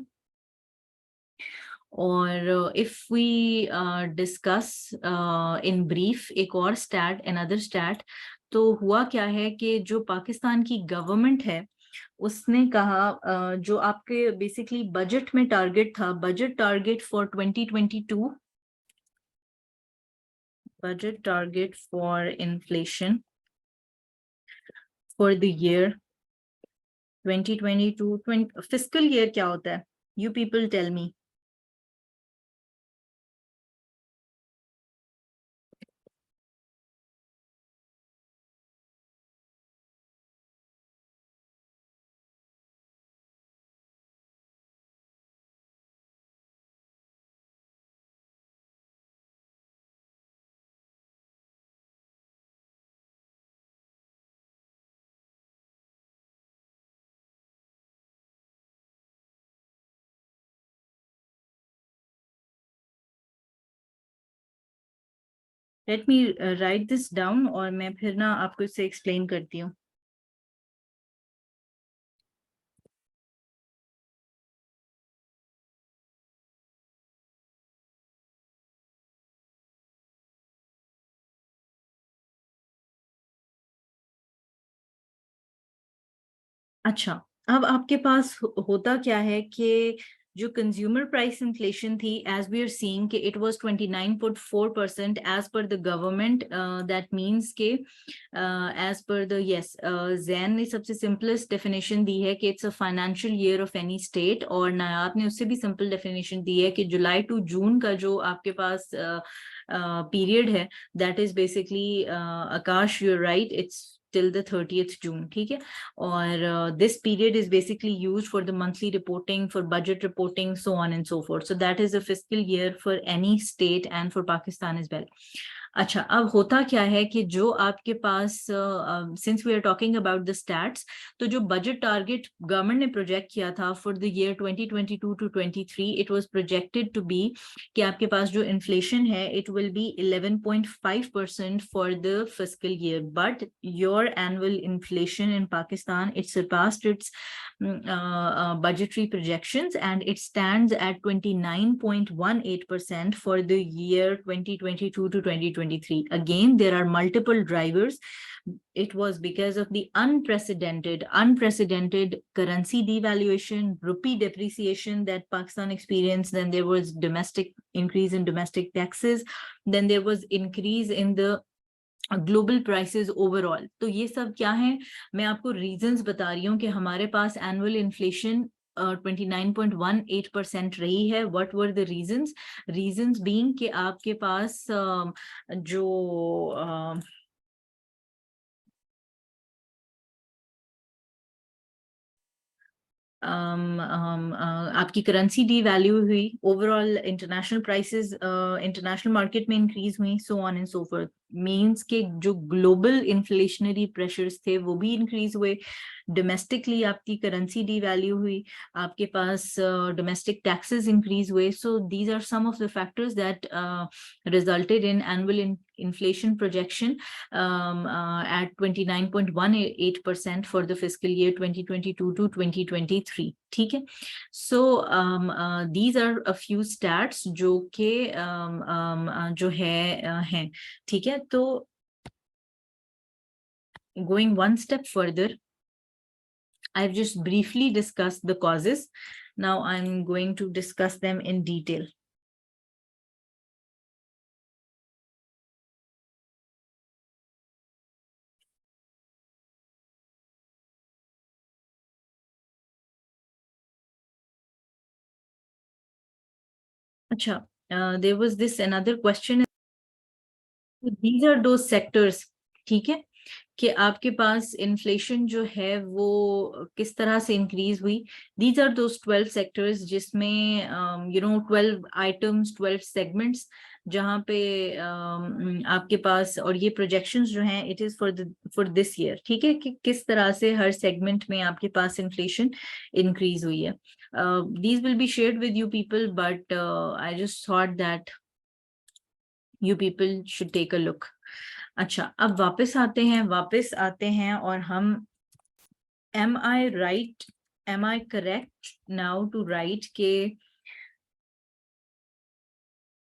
और if we discuss in brief एक और stat, another stat, तो हुआ क्या है कि जो पाकिस्तान की गवर्नमेंट है उसने कहा जो आपके बेसिकली बजट में टारगेट था, budget target for 2022, budget target for inflation for the year 2022, fiscal year क्या होता है? You people tell me. Let me write this down और मैं फिर ना आपको इसे एक्सप्लेन करती हूँ. अच्छा, अब आपके पास होता क्या है कि जो कंज्यूमर प्राइस इन्फ्लेशन थी, एज वी आर सीइंग कि it was 29.4% as per the government. That means के एज पर द जैन ने सबसे सिंपलेस्ट डेफिनेशन दी है कि it's a financial year of any state, और नायाब ने उससे भी सिंपल डेफिनेशन दी है कि जुलाई टू जून का जो आपके पास पीरियड है, that is basically Akash, you are right, it's till the 30th June. ठीक है, और this period is basically used for the monthly reporting, for budget reporting, so on and so forth. So that is a fiscal year for any state and for Pakistan as well. अच्छा, अब होता क्या है कि जो आपके पास since we are talking about the stats, तो जो बजट टारगेट गवर्नमेंट ने प्रोजेक्ट किया था for the year 2022 to 23, it was projected to be कि आपके पास जो इन्फ्लेशन है it will be 11.5% for the fiscal year, but your annual inflation in Pakistan it surpassed its budgetary projections and it stands at 29.18% for the year 2022 to 2023. Again, there are multiple drivers. It was because of the unprecedented currency devaluation, rupee depreciation that Pakistan experienced. Then there was increase in domestic taxes. Then there was increase in the global prices overall. तो ये सब क्या है, मैं आपको reasons बता रही हूँ कि हमारे पास एनुअल इन्फ्लेशन 29.18% रही है. What were the reasons being कि आपके पास जो आपकी करेंसी डी वैल्यू हुई, overall international prices international market में इंक्रीज हुई, so on and so fourth. Means के जो ग्लोबल इन्फ्लेशनरी प्रेशर्स थे वो भी इंक्रीज हुए. डोमेस्टिकली आपकी करेंसी डी वैल्यू हुई, आपके पास डोमेस्टिक टैक्सेस इंक्रीज हुए. So these are some of the factors that resulted in annual inflation projection at 29.18% for the fiscal year 2022 to 2023. ठीक है, so these are a few stats जो के जो हैं. ठीक है, तो going one step further, I've just briefly discussed the causes. Now I'm going to discuss them in detail. Acha, there was this another question. These are those sectors, ठीक है, कि आपके पास इन्फ्लेशन जो है वो किस तरह से इंक्रीज हुई। दीज आर दोज 12 सेक्टर्स जिसमें 12 आइटम्स, 12 सेगमेंट्स जहाँ पे आपके पास, और ये प्रोजेक्शंस जो हैं it is for this year, ठीक है, कि किस तरह से हर सेगमेंट में आपके पास इन्फ्लेशन इंक्रीज हुई है। These will be shared with you people, but I just thought that you people should take a look. अच्छा, अब वापस आते हैं और हम am I correct now to write के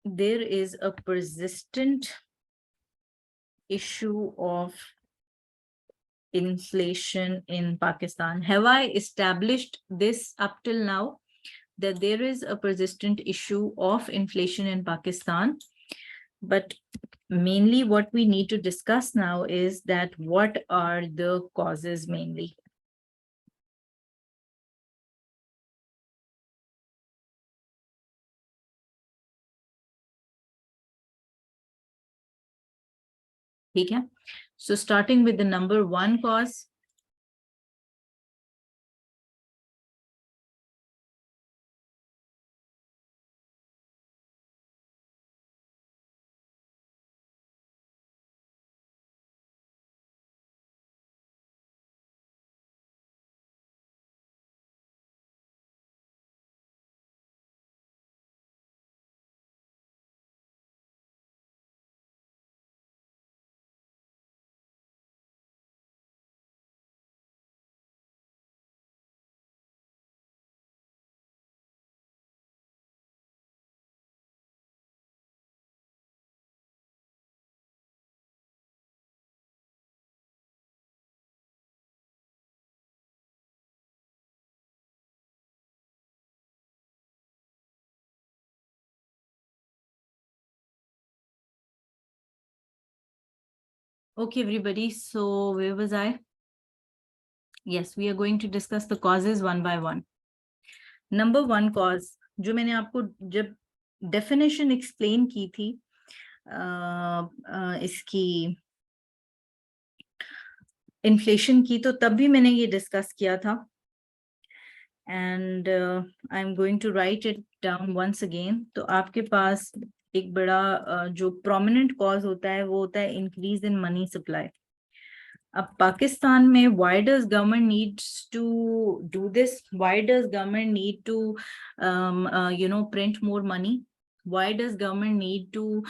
there is a persistent issue of inflation in Pakistan? Have I established this up till now, that there is a persistent issue of inflation in Pakistan? But mainly what we need to discuss now is that what are the causes mainly? ठीक है, so starting with the number one cause. Okay, everybody. So where was I? Yes, we are going to discuss the causes one by one. Number one cause, जो मैंने आपको जब definition explain की थी इसकी inflation की, तो तब भी मैंने ये discuss किया था. And I'm going to write it down once again. तो आपके पास एक बड़ा जो prominent cause होता है वो होता है increase in money supply. अब पाकिस्तान में why does government needs to do this? Why does government need to print more money? Why does government need to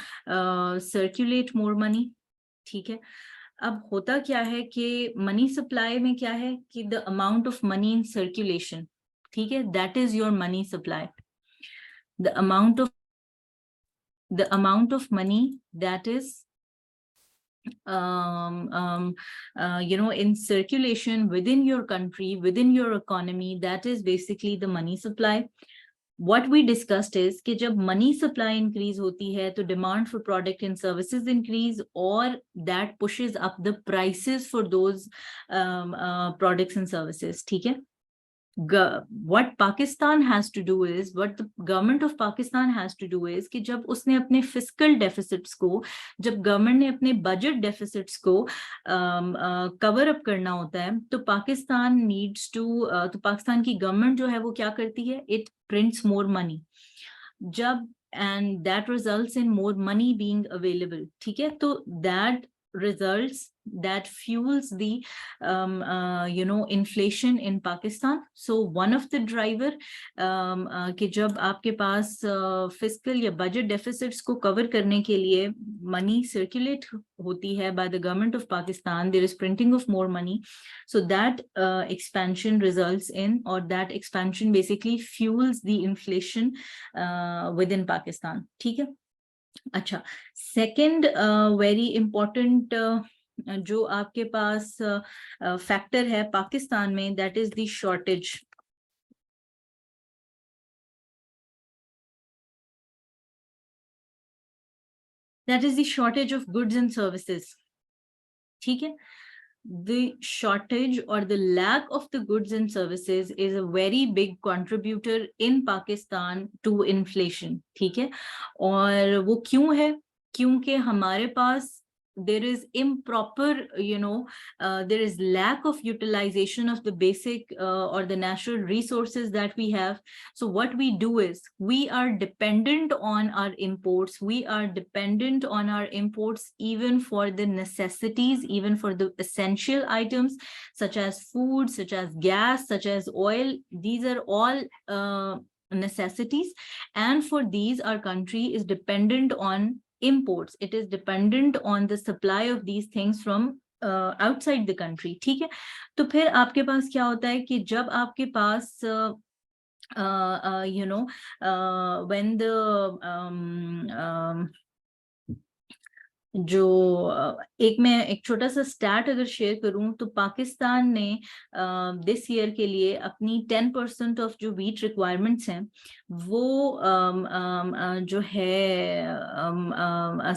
circulate more money? ठीक है, अब होता क्या है कि मनी सप्लाई में क्या है कि the amount of money in circulation, ठीक है, that is your money supply. The amount of money that is in circulation within your country, within your economy, that is basically the money supply. What we discussed is कि जब money supply increase होती है तो demand for product and services increase, or that pushes up the prices for those products and services. ठीक है, what Pakistan has to do is, what the government of Pakistan has to do is कि जब उसने अपने fiscal deficits को, जब government ने अपने budget deficits को cover up करना होता है, तो पाकिस्तान needs to तो पाकिस्तान की government जो है वो क्या करती है, it prints more money. जब and that results in more money being available. ठीक है, तो that results, that fuels the inflation in Pakistan. So one of the driver कि जब आपके पास fiscal या budget deficits को cover करने के लिए money circulate होती है by the government of Pakistan, there is printing of more money. So that expansion results in, or that expansion basically fuels the inflation within Pakistan. ठीक है, अच्छा, सेकंड वेरी इंपॉर्टेंट जो आपके पास फैक्टर है पाकिस्तान में, that is the shortage. That is the shortage of goods and services. ठीक है, the shortage or the lack of the goods and services is a very big contributor in Pakistan to inflation. ठीक है, और वो क्यों है? क्योंकि हमारे पास there is improper, there is lack of utilization of the basic or the natural resources that we have. So what we do is we are dependent on our imports. We are dependent on our imports even for the necessities, even for the essential items such as food, such as gas, such as oil. These are all necessities, and for these our country is dependent on imports. It is dependent on the supply of these things from outside the country. ठीक है, तो फिर आपके पास क्या होता है कि जब आपके पास when the जो एक छोटा सा स्टैट अगर शेयर करूं तो पाकिस्तान ने दिस ईयर के लिए अपनी 10% ऑफ जो वीट रिक्वायरमेंट्स हैं वो जो है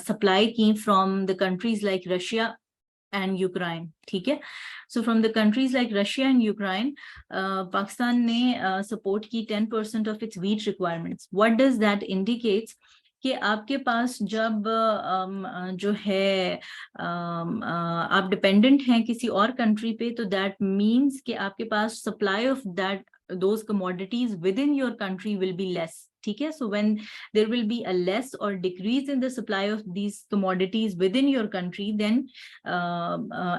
सप्लाई की from the countries like Russia and Ukraine. ठीक है, so from the countries like Russia and Ukraine Pakistan ने सपोर्ट की 10% of its wheat requirements. What does that indicates कि आपके पास जब जो है आप डिपेंडेंट हैं किसी और कंट्री पे, तो दैट मीन्स कि आपके पास supply of that those commodities within your country will be less. ठीक है, so when there will be a less or decrease in the supply of these commodities within your country, then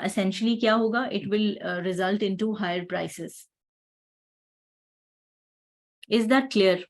essentially क्या होगा, it will result into higher prices. Is that clear?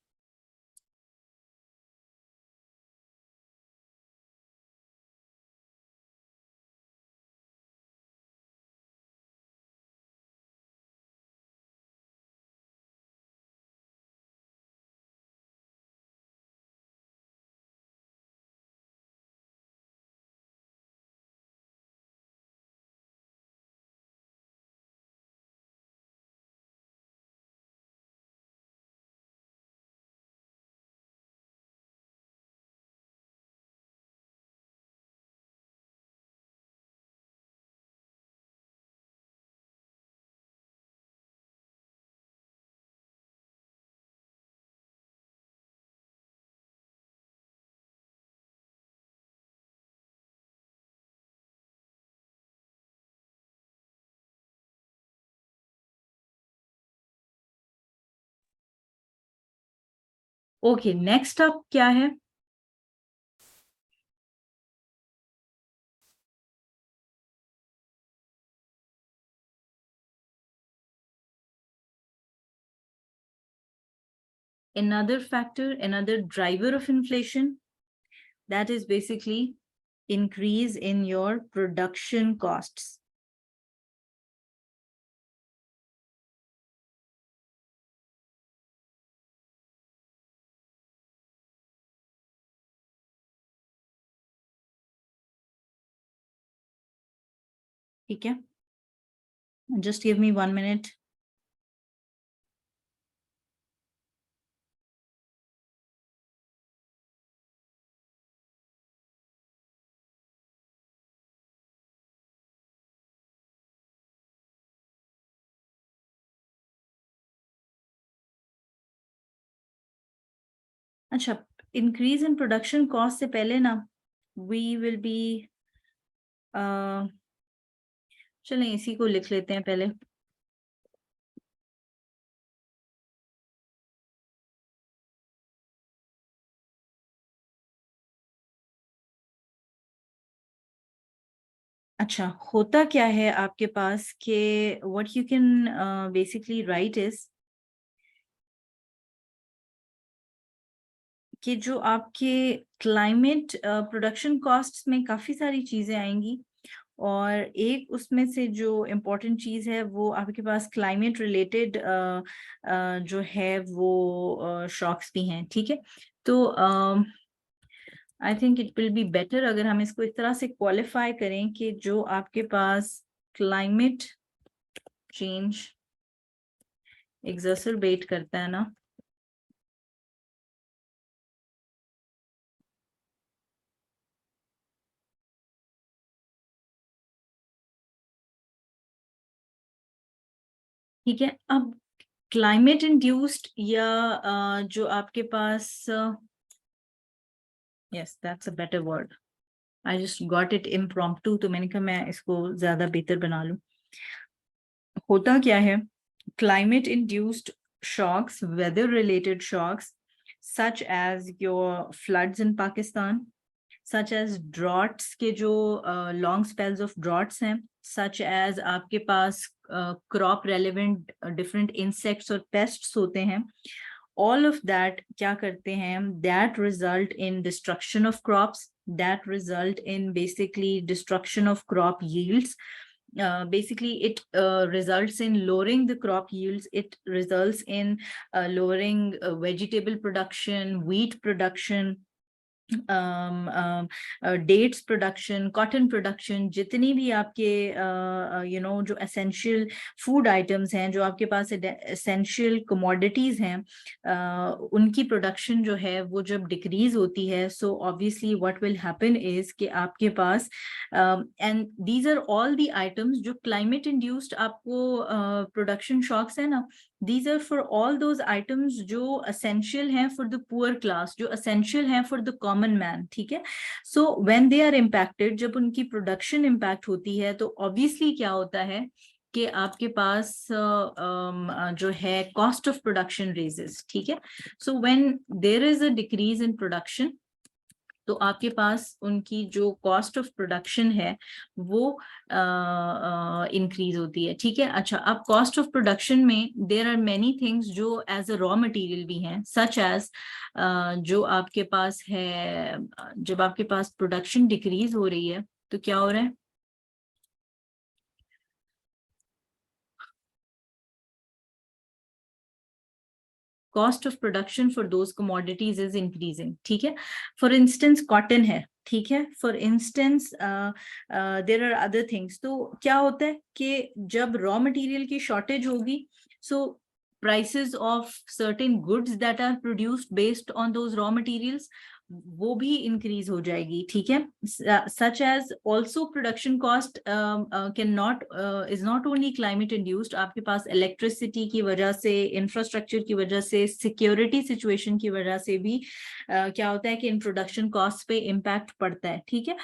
Okay, next up क्या है? Another factor, another driver of inflation, that is basically increase in your production costs. ठीक है, just give me 1 minute. अच्छा, increase in production cost से पहले ना we will be चलें इसी को लिख लेते हैं पहले. अच्छा, होता क्या है आपके पास कि what you can basically write is कि जो आपके क्लाइमेट प्रोडक्शन कॉस्ट्स में काफ़ी सारी चीज़ें आएंगी, और एक उसमें से जो इम्पोर्टेंट चीज़ है वो आपके पास क्लाइमेट रिलेटेड जो है वो शॉक्स भी हैं. ठीक है, तो I think it will be better अगर हम इसको इस तरह से क्वालिफाई करें कि जो आपके पास क्लाइमेट चेंज एक्सर्बेट करता है ना, ठीक है. अब क्लाइमेट इंड्यूस्ड या जो आपके पास, yes that's a better word, I just got it impromptu, तो मैंने कहा मैं इसको ज्यादा बेहतर बना लूं. होता क्या है? Climate induced shocks, weather related shocks, such as your floods in Pakistan, such as droughts के जो long spells of droughts हैं, such as आपके पास crop relevant different insects और pests होते हैं. All of that क्या करते हैं? That result in destruction of crops, that result in basically destruction of crop yields. Basically, it results in lowering the crop yields. It results in lowering vegetable production, wheat production, dates production, cotton production, जितनी भी आपके जो essential food items हैं, जो आपके पास essential commodities हैं, उनकी production जो है वो जब डिक्रीज होती है, so obviously what will happen is कि आपके पास and these are all the items जो क्लाइमेट इंड्यूस्ड आपको प्रोडक्शन शॉक्स है ना, these are for all those items जो essential हैं for the poor class, जो essential हैं for the common man. ठीक है? So when they are impacted, जब उनकी production impact होती है, तो obviously क्या होता है कि आपके पास जो है cost of production raises. ठीक है? So when there is a decrease in production, तो आपके पास उनकी जो कॉस्ट ऑफ प्रोडक्शन है वो इंक्रीज होती है. ठीक है? अच्छा, अब कॉस्ट ऑफ प्रोडक्शन में देयर आर मेनी थिंग्स जो एज अ रॉ मटेरियल भी हैं, सच एज जो आपके पास है, जब आपके पास प्रोडक्शन डिक्रीज हो रही है तो क्या हो रहा है? Cost of production for those commodities is increasing. ठीक है? फॉर इंस्टेंस कॉटन है. ठीक है? For instance there are other things. तो क्या होता है कि जब रॉ मटेरियल की शॉर्टेज होगी, सो prices of certain goods that are produced based on those raw materials वो भी इंक्रीज हो जाएगी. ठीक है? Such as also production cost can not is not only climate induced. आपके पास इलेक्ट्रिसिटी की वजह से, इंफ्रास्ट्रक्चर की वजह से, सिक्योरिटी सिचुएशन की वजह से भी क्या होता है कि इन प्रोडक्शन कॉस्ट पे इम्पैक्ट पड़ता है. ठीक है?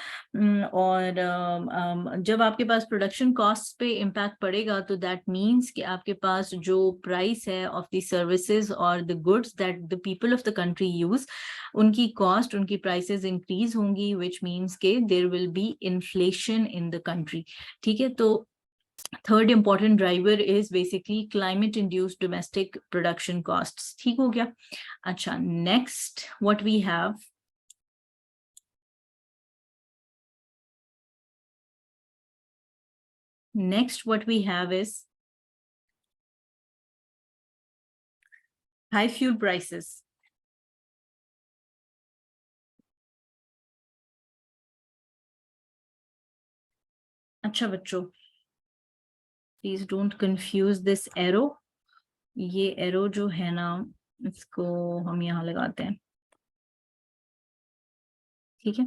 और जब आपके पास प्रोडक्शन कॉस्ट पे इम्पैक्ट पड़ेगा तो दैट मीन्स कि आपके पास जो प्राइस है ऑफ द सर्विसेज और the goods that the people of the country use, उनकी कॉस्ट, उनकी प्राइसेस इंक्रीज होंगी, विच मीन्स के there will be inflation in the country. ठीक है? तो third important driver is basically climate induced domestic production costs. ठीक हो गया? अच्छा, next what we have, next what we have is high fuel prices. अच्छा बच्चों, please don't confuse this arrow. ये एरो जो है ना, इसको हम यहाँ लगाते हैं. ठीक है?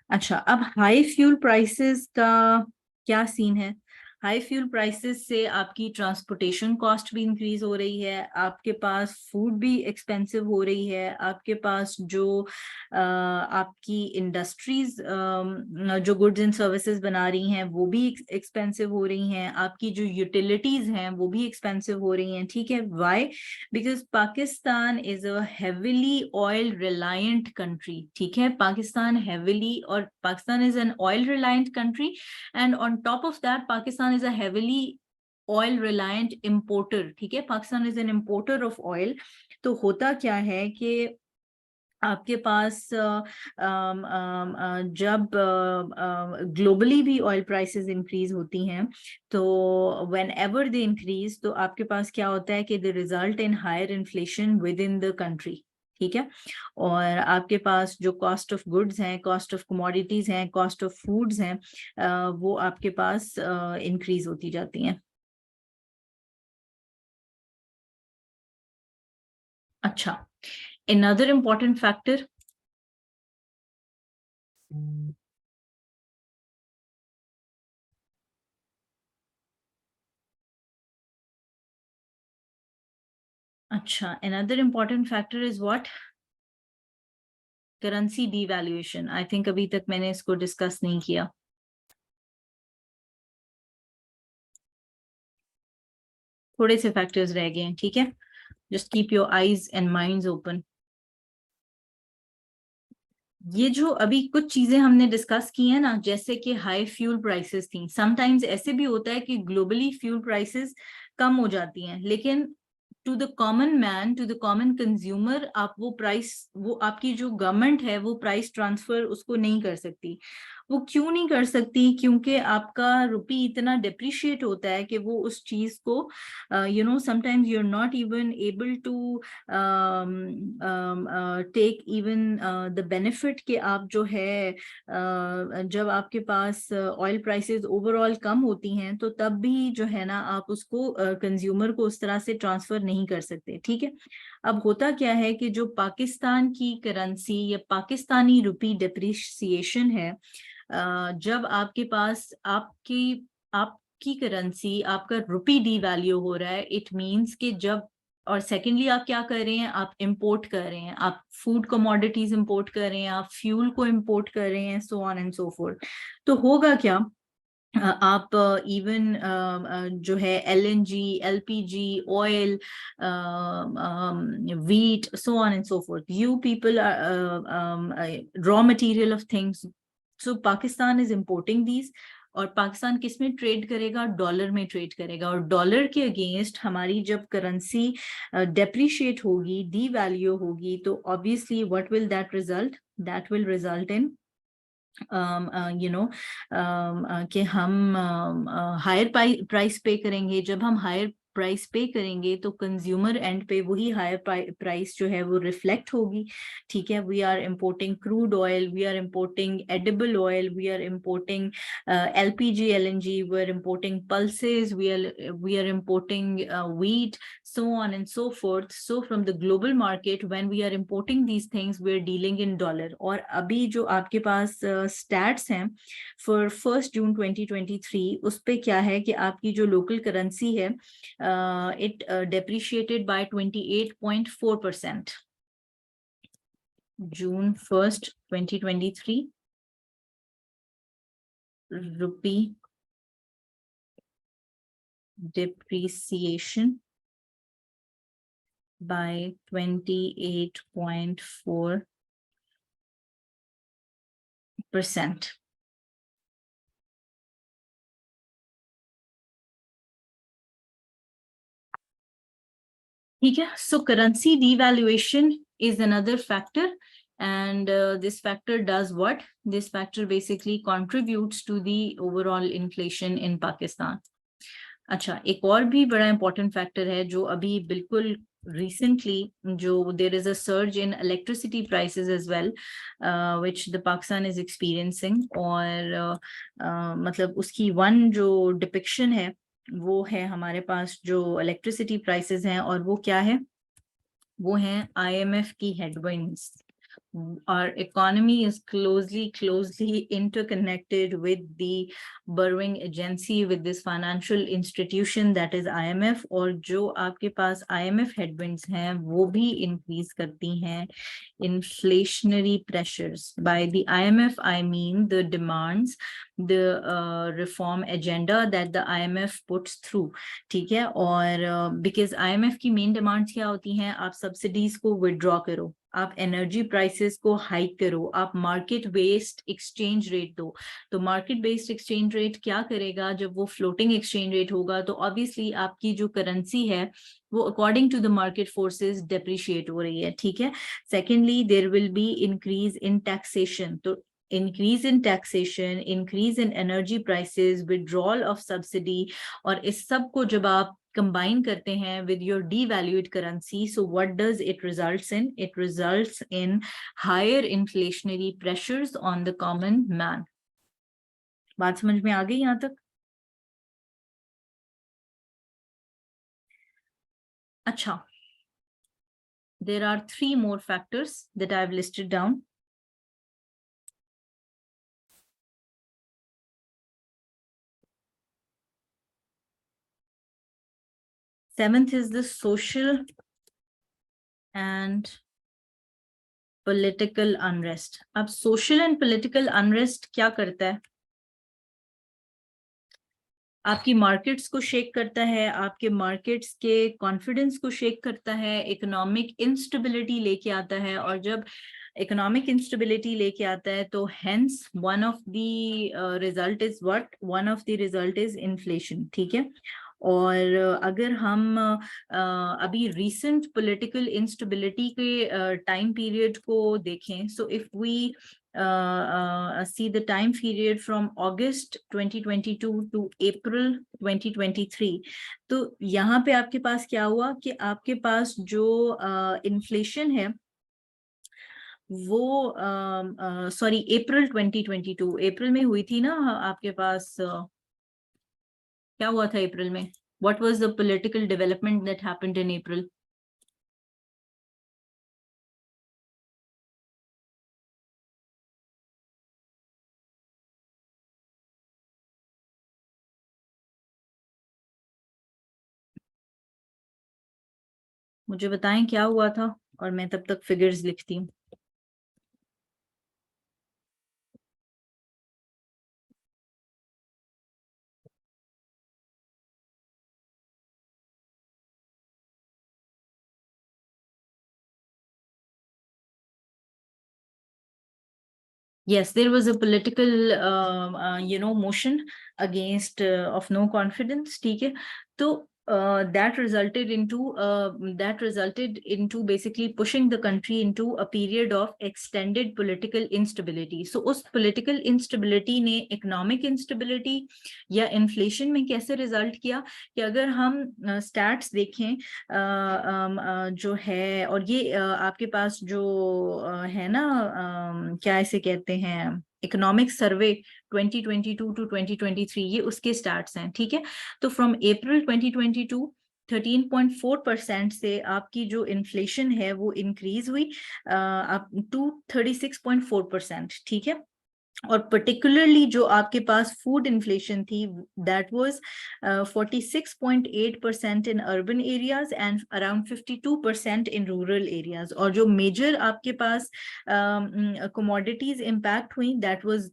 अच्छा, अब हाई फ्यूल प्राइसेस का क्या सीन है? हाई फ्यूल प्राइसेस से आपकी ट्रांसपोर्टेशन कॉस्ट भी इंक्रीज हो रही है, आपके पास फूड भी एक्सपेंसिव हो रही है, आपके पास जो आपकी इंडस्ट्रीज जो गुड्स एंड सर्विसेज बना रही हैं वो भी एक्सपेंसिव हो रही हैं, आपकी जो यूटिलिटीज हैं वो भी एक्सपेंसिव हो रही हैं. ठीक है? Why? Because Pakistan is a heavily oil reliant country. ठीक है? पाकिस्तान हेविली, और Pakistan is an oil reliant country, and on top of that Pakistan is a heavily oil reliant importer. ठीक है? Pakistan is an importer of oil. तो होता क्या है कि आपके पास जब ग्लोबली भी ऑयल प्राइसेस इंक्रीज होती हैं, तो व्हेन एवर दे इंक्रीज, तो आपके पास क्या होता है कि they result in higher inflation within the country. ठीक है? और आपके पास जो कॉस्ट ऑफ गुड्स हैं, कॉस्ट ऑफ कमोडिटीज हैं, कॉस्ट ऑफ फूड्स हैं, वो आपके पास इंक्रीज होती जाती हैं. अच्छा, another important factor, अच्छा, another important factor is what? Currency devaluation, I think अभी तक मैंने इसको डिस्कस नहीं किया। थोड़े से फैक्टर्स रह गए हैं, ठीक है, just keep your eyes and minds open. ये जो अभी कुछ चीजें हमने डिस्कस की हैं ना, जैसे कि हाई फ्यूल प्राइसेस थी, समटाइम्स ऐसे भी होता है कि ग्लोबली फ्यूल प्राइसेस कम हो जाती हैं, लेकिन to the common man, to the common consumer, आप वो प्राइस, वो आपकी जो गवर्नमेंट है वो प्राइस ट्रांसफर उसको नहीं कर सकती। वो क्यों नहीं कर सकती? क्योंकि आपका रुपी इतना डिप्रिशिएट होता है कि वो उस चीज को sometimes you are not even able to take even the benefit कि आप जो है जब आपके पास ऑयल प्राइसेस ओवरऑल कम होती हैं तो तब भी जो है ना आप उसको कंज्यूमर को उस तरह से ट्रांसफर नहीं कर सकते, ठीक है। अब होता क्या है कि जो पाकिस्तान की करेंसी या पाकिस्तानी रुपी डिप्रिसिएशन है, जब आपके पास आपकी करेंसी, आपका रुपी डीवैल्यू हो रहा है, इट मींस कि जब, और सेकेंडली आप क्या कर रहे हैं, आप इंपोर्ट कर रहे हैं, आप फूड कमोडिटीज इंपोर्ट कर रहे हैं, आप फ्यूल को इंपोर्ट कर रहे हैं, so on and so fourth. तो होगा क्या, आप इवन जो है LNG, LPG, oil, wheat, so on and so forth, you people are raw material of things, so Pakistan is importing these, और पाकिस्तान किस में ट्रेड करेगा? डॉलर में ट्रेड करेगा, और डॉलर के अगेंस्ट हमारी जब करेंसी डेप्रिशिएट होगी, डीवैल्यू होगी, तो obviously what will that result? That will result in कि हम हायर प्राइस पे करेंगे। जब हम हायर प्राइस पे करेंगे तो कंज्यूमर एंड पे वही हायर प्राइस जो है वो रिफ्लेक्ट होगी, ठीक है। We are importing crude oil, we are importing edible oil, we are importing LPG, LNG, we are importing pulses, we are importing wheat, so on and so forth. So from the global market, when we are importing these things, we are dealing in dollar. और अभी जो आपके पास stats हैं for 1 जून 2023, उस पे क्या है कि आपकी जो लोकल करेंसी है it depreciated by 28.4%। June 1, 2023, rupee depreciation by 28.4%. ठीक है, so currency devaluation is another factor, and this factor does what? This factor basically contributes to the overall inflation in Pakistan. अच्छा, एक और भी बड़ा important factor है जो अभी बिल्कुल recently, जो there is a surge in electricity prices as well, which the Pakistan is experiencing, और मतलब उसकी one जो depiction है वो है हमारे पास जो इलेक्ट्रिसिटी प्राइसेस हैं, और वो क्या है? वो हैं IMF की headwinds. Our economy is closely interconnected with the borrowing agency, with this financial institution that is IMF, और जो आपके पास IMF headwinds हैं वो भी increase करती हैं inflationary pressures. By the IMF, I mean the demands, the reform agenda that the IMF puts through, ठीक है। और because IMF की main demands क्या होती हैं? आप subsidies को withdraw करो, आप एनर्जी प्राइसेस को हाइक करो, आप मार्केट बेस्ड एक्सचेंज रेट दो। तो मार्केट बेस्ड एक्सचेंज रेट क्या करेगा? जब वो फ्लोटिंग एक्सचेंज रेट होगा तो ऑब्वियसली आपकी जो करेंसी है वो according to the market forces depreciate हो रही है, ठीक है। Secondly, there will be increase in taxation, तो increase in taxation, increase in energy prices, withdrawal of subsidy, और इस सब को जब आप combine करते हैं with your devalued currency, so what does it results in? It results in higher inflationary pressures on the common man. बात समझ में आ गई यहाँ तक? अच्छा, there are 3 more factors that I've listed down. Seventh is the social and political unrest. अब social and political unrest क्या करता है? आपकी मार्केट्स को शेक करता है, आपके मार्केट्स के कॉन्फिडेंस को शेक करता है, इकोनॉमिक इंस्टेबिलिटी लेके आता है, और जब इकोनॉमिक इंस्टेबिलिटी लेके आता है तो hence one of the result is what, one of the result is inflation. ठीक है, और अगर हम अभी रिसेंट पॉलिटिकल इंस्टेबिलिटी के टाइम पीरियड को देखें, so if we see the time period from August 2022 to April 2023, तो यहाँ पे आपके पास क्या हुआ कि आपके पास जो इन्फ्लेशन है वो सॉरी अप्रैल 2022, अप्रैल में हुई थी ना आपके पास, क्या हुआ था अप्रैल में? What was the political development that happened in April? मुझे बताएं क्या हुआ था, और मैं तब तक फिगर्स लिखती हूँ। Yes, there was a political, motion against of no confidence. ठीक है, तो that resulted into basically pushing the country into a period of extended political instability. So उस political instability ने economic instability या inflation में कैसे result किया कि अगर हम stats देखें जो है, और ये आपके पास जो है ना, क्या इसे कहते हैं, इकोनॉमिक सर्वे 2022 टू 2023, ये उसके स्टार्ट्स हैं। ठीक है, तो फ्रॉम अप्रैल 2022 13.4% से आपकी जो इन्फ्लेशन है वो इंक्रीज हुई अप टू 36.4%। ठीक है, और पर्टिकुलरली जो आपके पास फूड इन्फ्लेशन थी, that was 46.8% in urban areas and around 52% in rural areas. और जो मेजर आपके पास कमोडिटीज इम्पैक्ट हुई, that was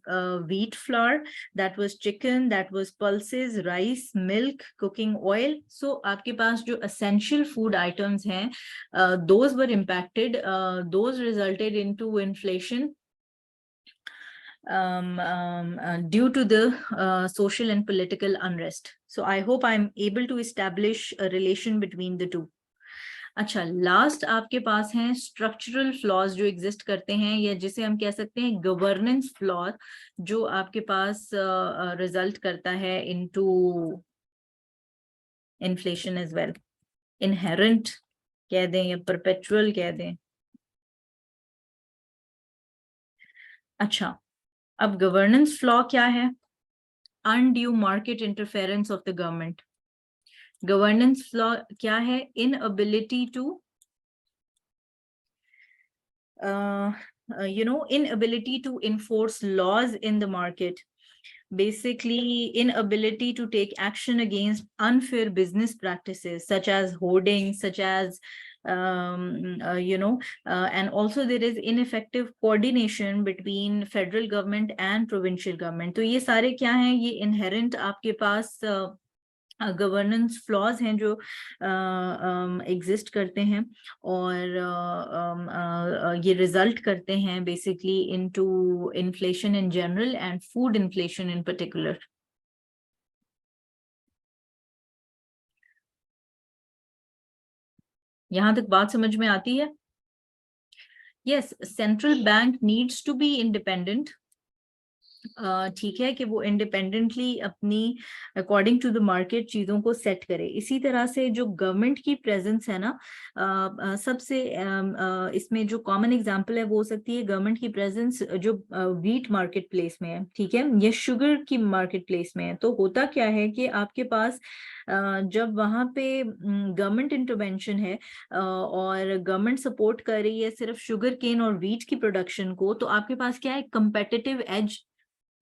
wheat flour, that was chicken, that was pulses, rice, milk, cooking oil. So आपके पास जो एसेंशियल फूड आइटम्स हैं, those were impacted, those resulted into inflation due to the social and political unrest. So I hope I'm able to establish a relation between the two. अच्छा, last आपके पास हैं structural flaws जो exist करते हैं, या जिसे हम कह सकते हैं गवर्नेंस फ्लॉ, जो आपके पास रिजल्ट करता है into inflation as well. Inherent कह दें या परपेचुअल कह दें। अच्छा, अब गवर्नेंस फ्लॉ क्या है? Undue market interference of the government. Governance flaw क्या है? Inability to inability to enforce laws in the market, basically inability to take action against unfair business practices such as hoarding, such as and also there is ineffective coordination between federal government and provincial government. तो ये सारे क्या हैं? ये inherent आपके पास governance flaws हैं जो exist करते हैं, और ये रिजल्ट करते हैं basically into inflation in general and food inflation in particular. यहां तक बात समझ में आती है? Yes, central bank needs to be independent. ठीक है, कि वो इंडिपेंडेंटली अपनी अकॉर्डिंग टू द मार्केट चीजों को सेट करे। इसी तरह से जो गवर्नमेंट की प्रेजेंस है ना, सबसे इसमें जो कॉमन एग्जांपल है वो हो सकती है गवर्नमेंट की प्रेजेंस जो व्हीट मार्केट प्लेस में है, ठीक है, या शुगर की मार्केट प्लेस में है। तो होता क्या है कि आपके पास जब वहां पे गवर्नमेंट इंटरवेंशन है और गवर्नमेंट सपोर्ट कर रही है सिर्फ शुगर केन और व्हीट की प्रोडक्शन को, तो आपके पास क्या है, कंपेटिटिव एज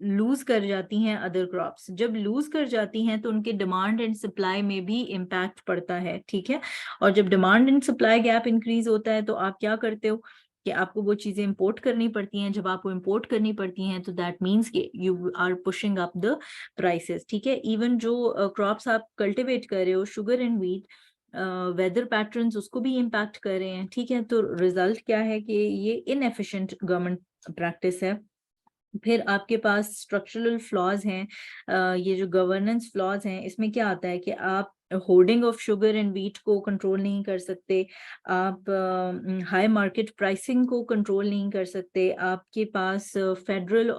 लूज कर जाती हैं अदर क्रॉप्स। जब लूज कर जाती हैं तो उनके डिमांड एंड सप्लाई में भी इम्पैक्ट पड़ता है। ठीक है, और जब demand and supply gap increase होता है तो आप क्या करते हो, कि आपको वो चीजें इंपोर्ट करनी पड़ती हैं। जब आपको इंपोर्ट करनी पड़ती हैं तो दैट मीन्स कि you are pushing up the prices, ठीक है। इवन जो क्रॉप्स आप कल्टिवेट कर रहे हो, sugar and wheat, weather patterns उसको भी इम्पैक्ट कर रहे हैं, ठीक है। तो रिजल्ट क्या है कि ये इनएफिशिएंट गवर्नमेंट प्रैक्टिस है। फिर आपके पास स्ट्रक्चरल फ्लॉज हैं, ये जो गवर्नेंस फ्लॉज हैं, इसमें क्या आता है कि आप hoarding of sugar and wheat को कंट्रोल नहीं कर सकते, आप हाई मार्केट प्राइसिंग को कंट्रोल नहीं कर सकते, आपके पास फेडरल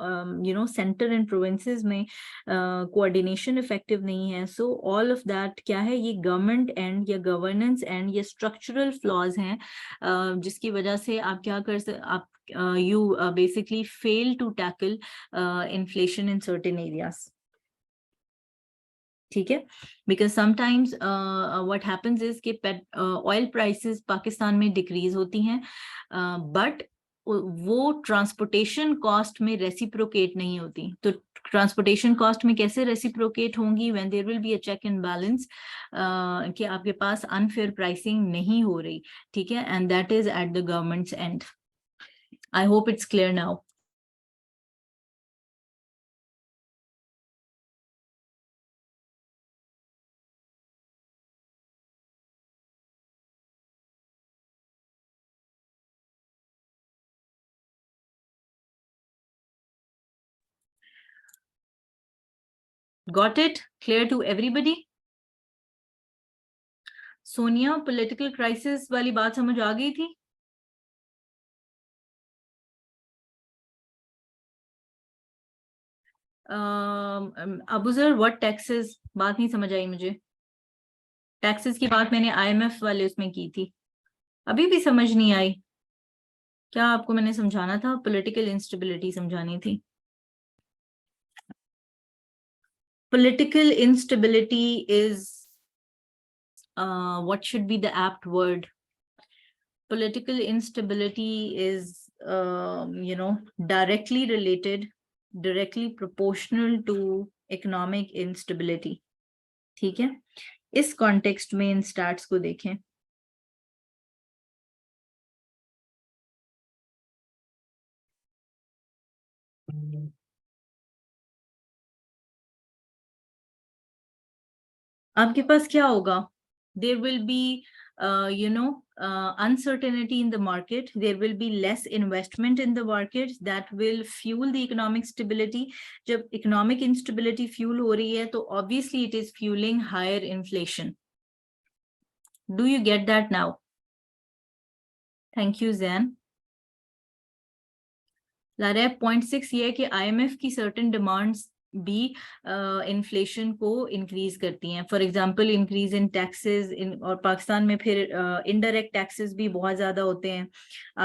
सेंटर एंड प्रोविंसेस में कोऑर्डिनेशन इफेक्टिव नहीं है। सो ऑल ऑफ दैट क्या है, ये गवर्नमेंट एंड या गवर्नेंस एंड ये स्ट्रक्चरल फ्लॉज हैं, जिसकी वजह से आप क्या कर आप you basically fail to tackle inflation in certain areas. ठीक है, because sometimes what happens is कि oil prices पाकिस्तान में डिक्रीज होती हैं, but वो ट्रांसपोर्टेशन कॉस्ट में रेसिप्रोकेट नहीं होती। तो ट्रांसपोर्टेशन कॉस्ट में कैसे रेसिप्रोकेट होंगी, when there will be a check and balance कि आपके पास अनफेयर प्राइसिंग नहीं हो रही, ठीक है, and that is at the governments and. I hope it's clear now. Got it? Clear to everybody? Sonia, political crisis वाली बात समझ आ गई थी? Abuzar, what taxes? बात नहीं समझ आई मुझे। टैक्सेस की बात मैंने आईएमएफ वाले उसमें की थी, अभी भी समझ नहीं आई। क्या आपको मैंने समझाना था? पॉलिटिकल इंस्टेबिलिटी समझानी थी। Political instability is what should be the apt word? Political instability is directly related, directly proportional to economic instability, ठीक है। इस कॉन्टेक्स्ट में इन स्टैट्स को देखें। आपके पास क्या होगा? There will be uncertainty in the market, there will be less investment in the market, that will fuel the economic stability. जब economic instability fuel हो रही है तो obviously it is fueling higher inflation. Do you get that now? Thank you, Zain. Lara 0.6 ये है कि IMF की certain demands भी इन्फ्लेशन को इंक्रीज करती हैं। For example increase in taxes, और पाकिस्तान में फिर इनडायरेक्ट टैक्सेस भी बहुत ज्यादा होते हैं।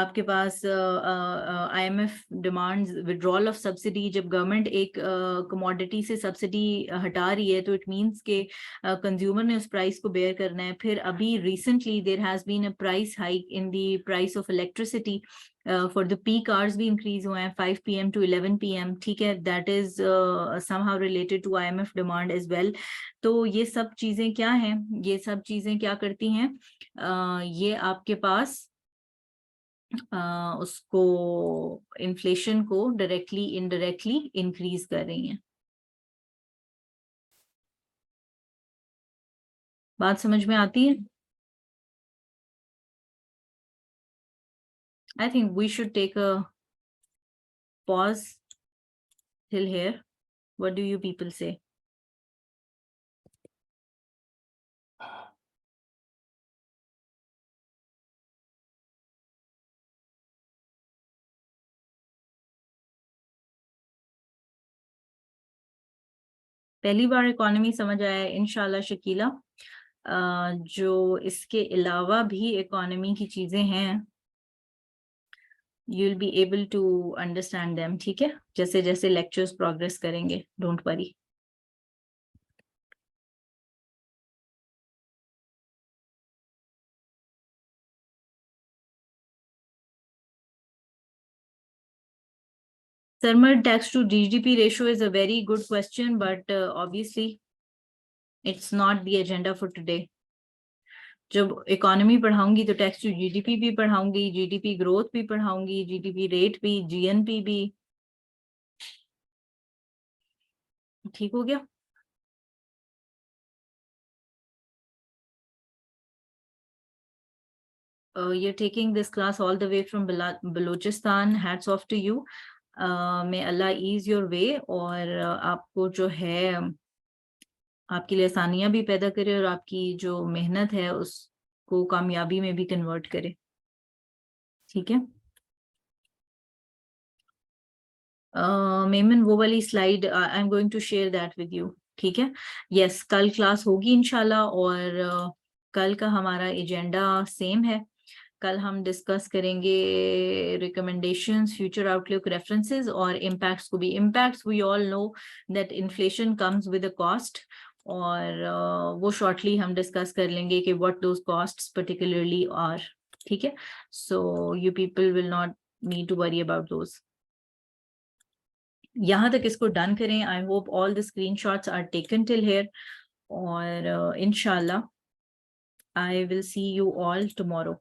आपके पास IMF demands withdrawal of subsidy. जब गवर्नमेंट एक कमोडिटी से सब्सिडी हटा रही है तो इट मींस के कंज्यूमर ने उस प्राइस को बेयर करना है। फिर अभी recently there has been a price hike in the price of electricity for the peak hours भी इंक्रीज हुए हैं 5 PM to 11 PM, ठीक है। That is somehow related to IMF demand as well. तो ये सब चीजें क्या हैं? ये सब चीजें क्या करती हैं? ये आपके पास उसको इन्फ्लेशन को डायरेक्टली इनडायरेक्टली इंक्रीज कर रही हैं। बात समझ में आती है? I think we should take a pause till here. What do you people say? पहली बार इकोनॉमी समझ आया इंशाल्लाह शकीला। जो इसके अलावा भी इकोनॉमी की चीजें हैं, you'll be able to understand them, ठीक है, जैसे जैसे लेक्चर्स प्रोग्रेस करेंगे। Don't worry. Sarmar, tax to GDP ratio is a very good question, but obviously it's not the agenda for today. जब इकोनॉमी पढ़ाऊंगी तो टेक्स्ट टू जीडीपी भी पढ़ाऊंगी, GDP growth भी पढ़ाऊंगी, GDP rate भी, जीएनपी भी। ठीक हो गया? You're taking this class all the way from Balochistan. Hats off to you. May Allah ease your way और आपको जो है आपके लिए आसानियां भी पैदा करे और आपकी जो मेहनत है उसको कामयाबी में भी कन्वर्ट करे। ठीक है? मेमन वो वाली slide I am going to share that with you. ठीक है? यस, कल क्लास होगी इंशाल्लाह और कल का हमारा एजेंडा सेम है। कल हम डिस्कस करेंगे रिकमेंडेशंस, फ्यूचर आउटलुक, रेफरेंसेस और इम्पैक्ट्स को भी। Impacts we all know that inflation comes with a cost और वो शॉर्टली हम डिस्कस कर लेंगे कि what those costs particularly are. ठीक है? So you people will not need to worry about those. यहाँ तक इसको डन करें। I hope all the screenshots are taken till here और इंशाल्लाह I will see you all tomorrow.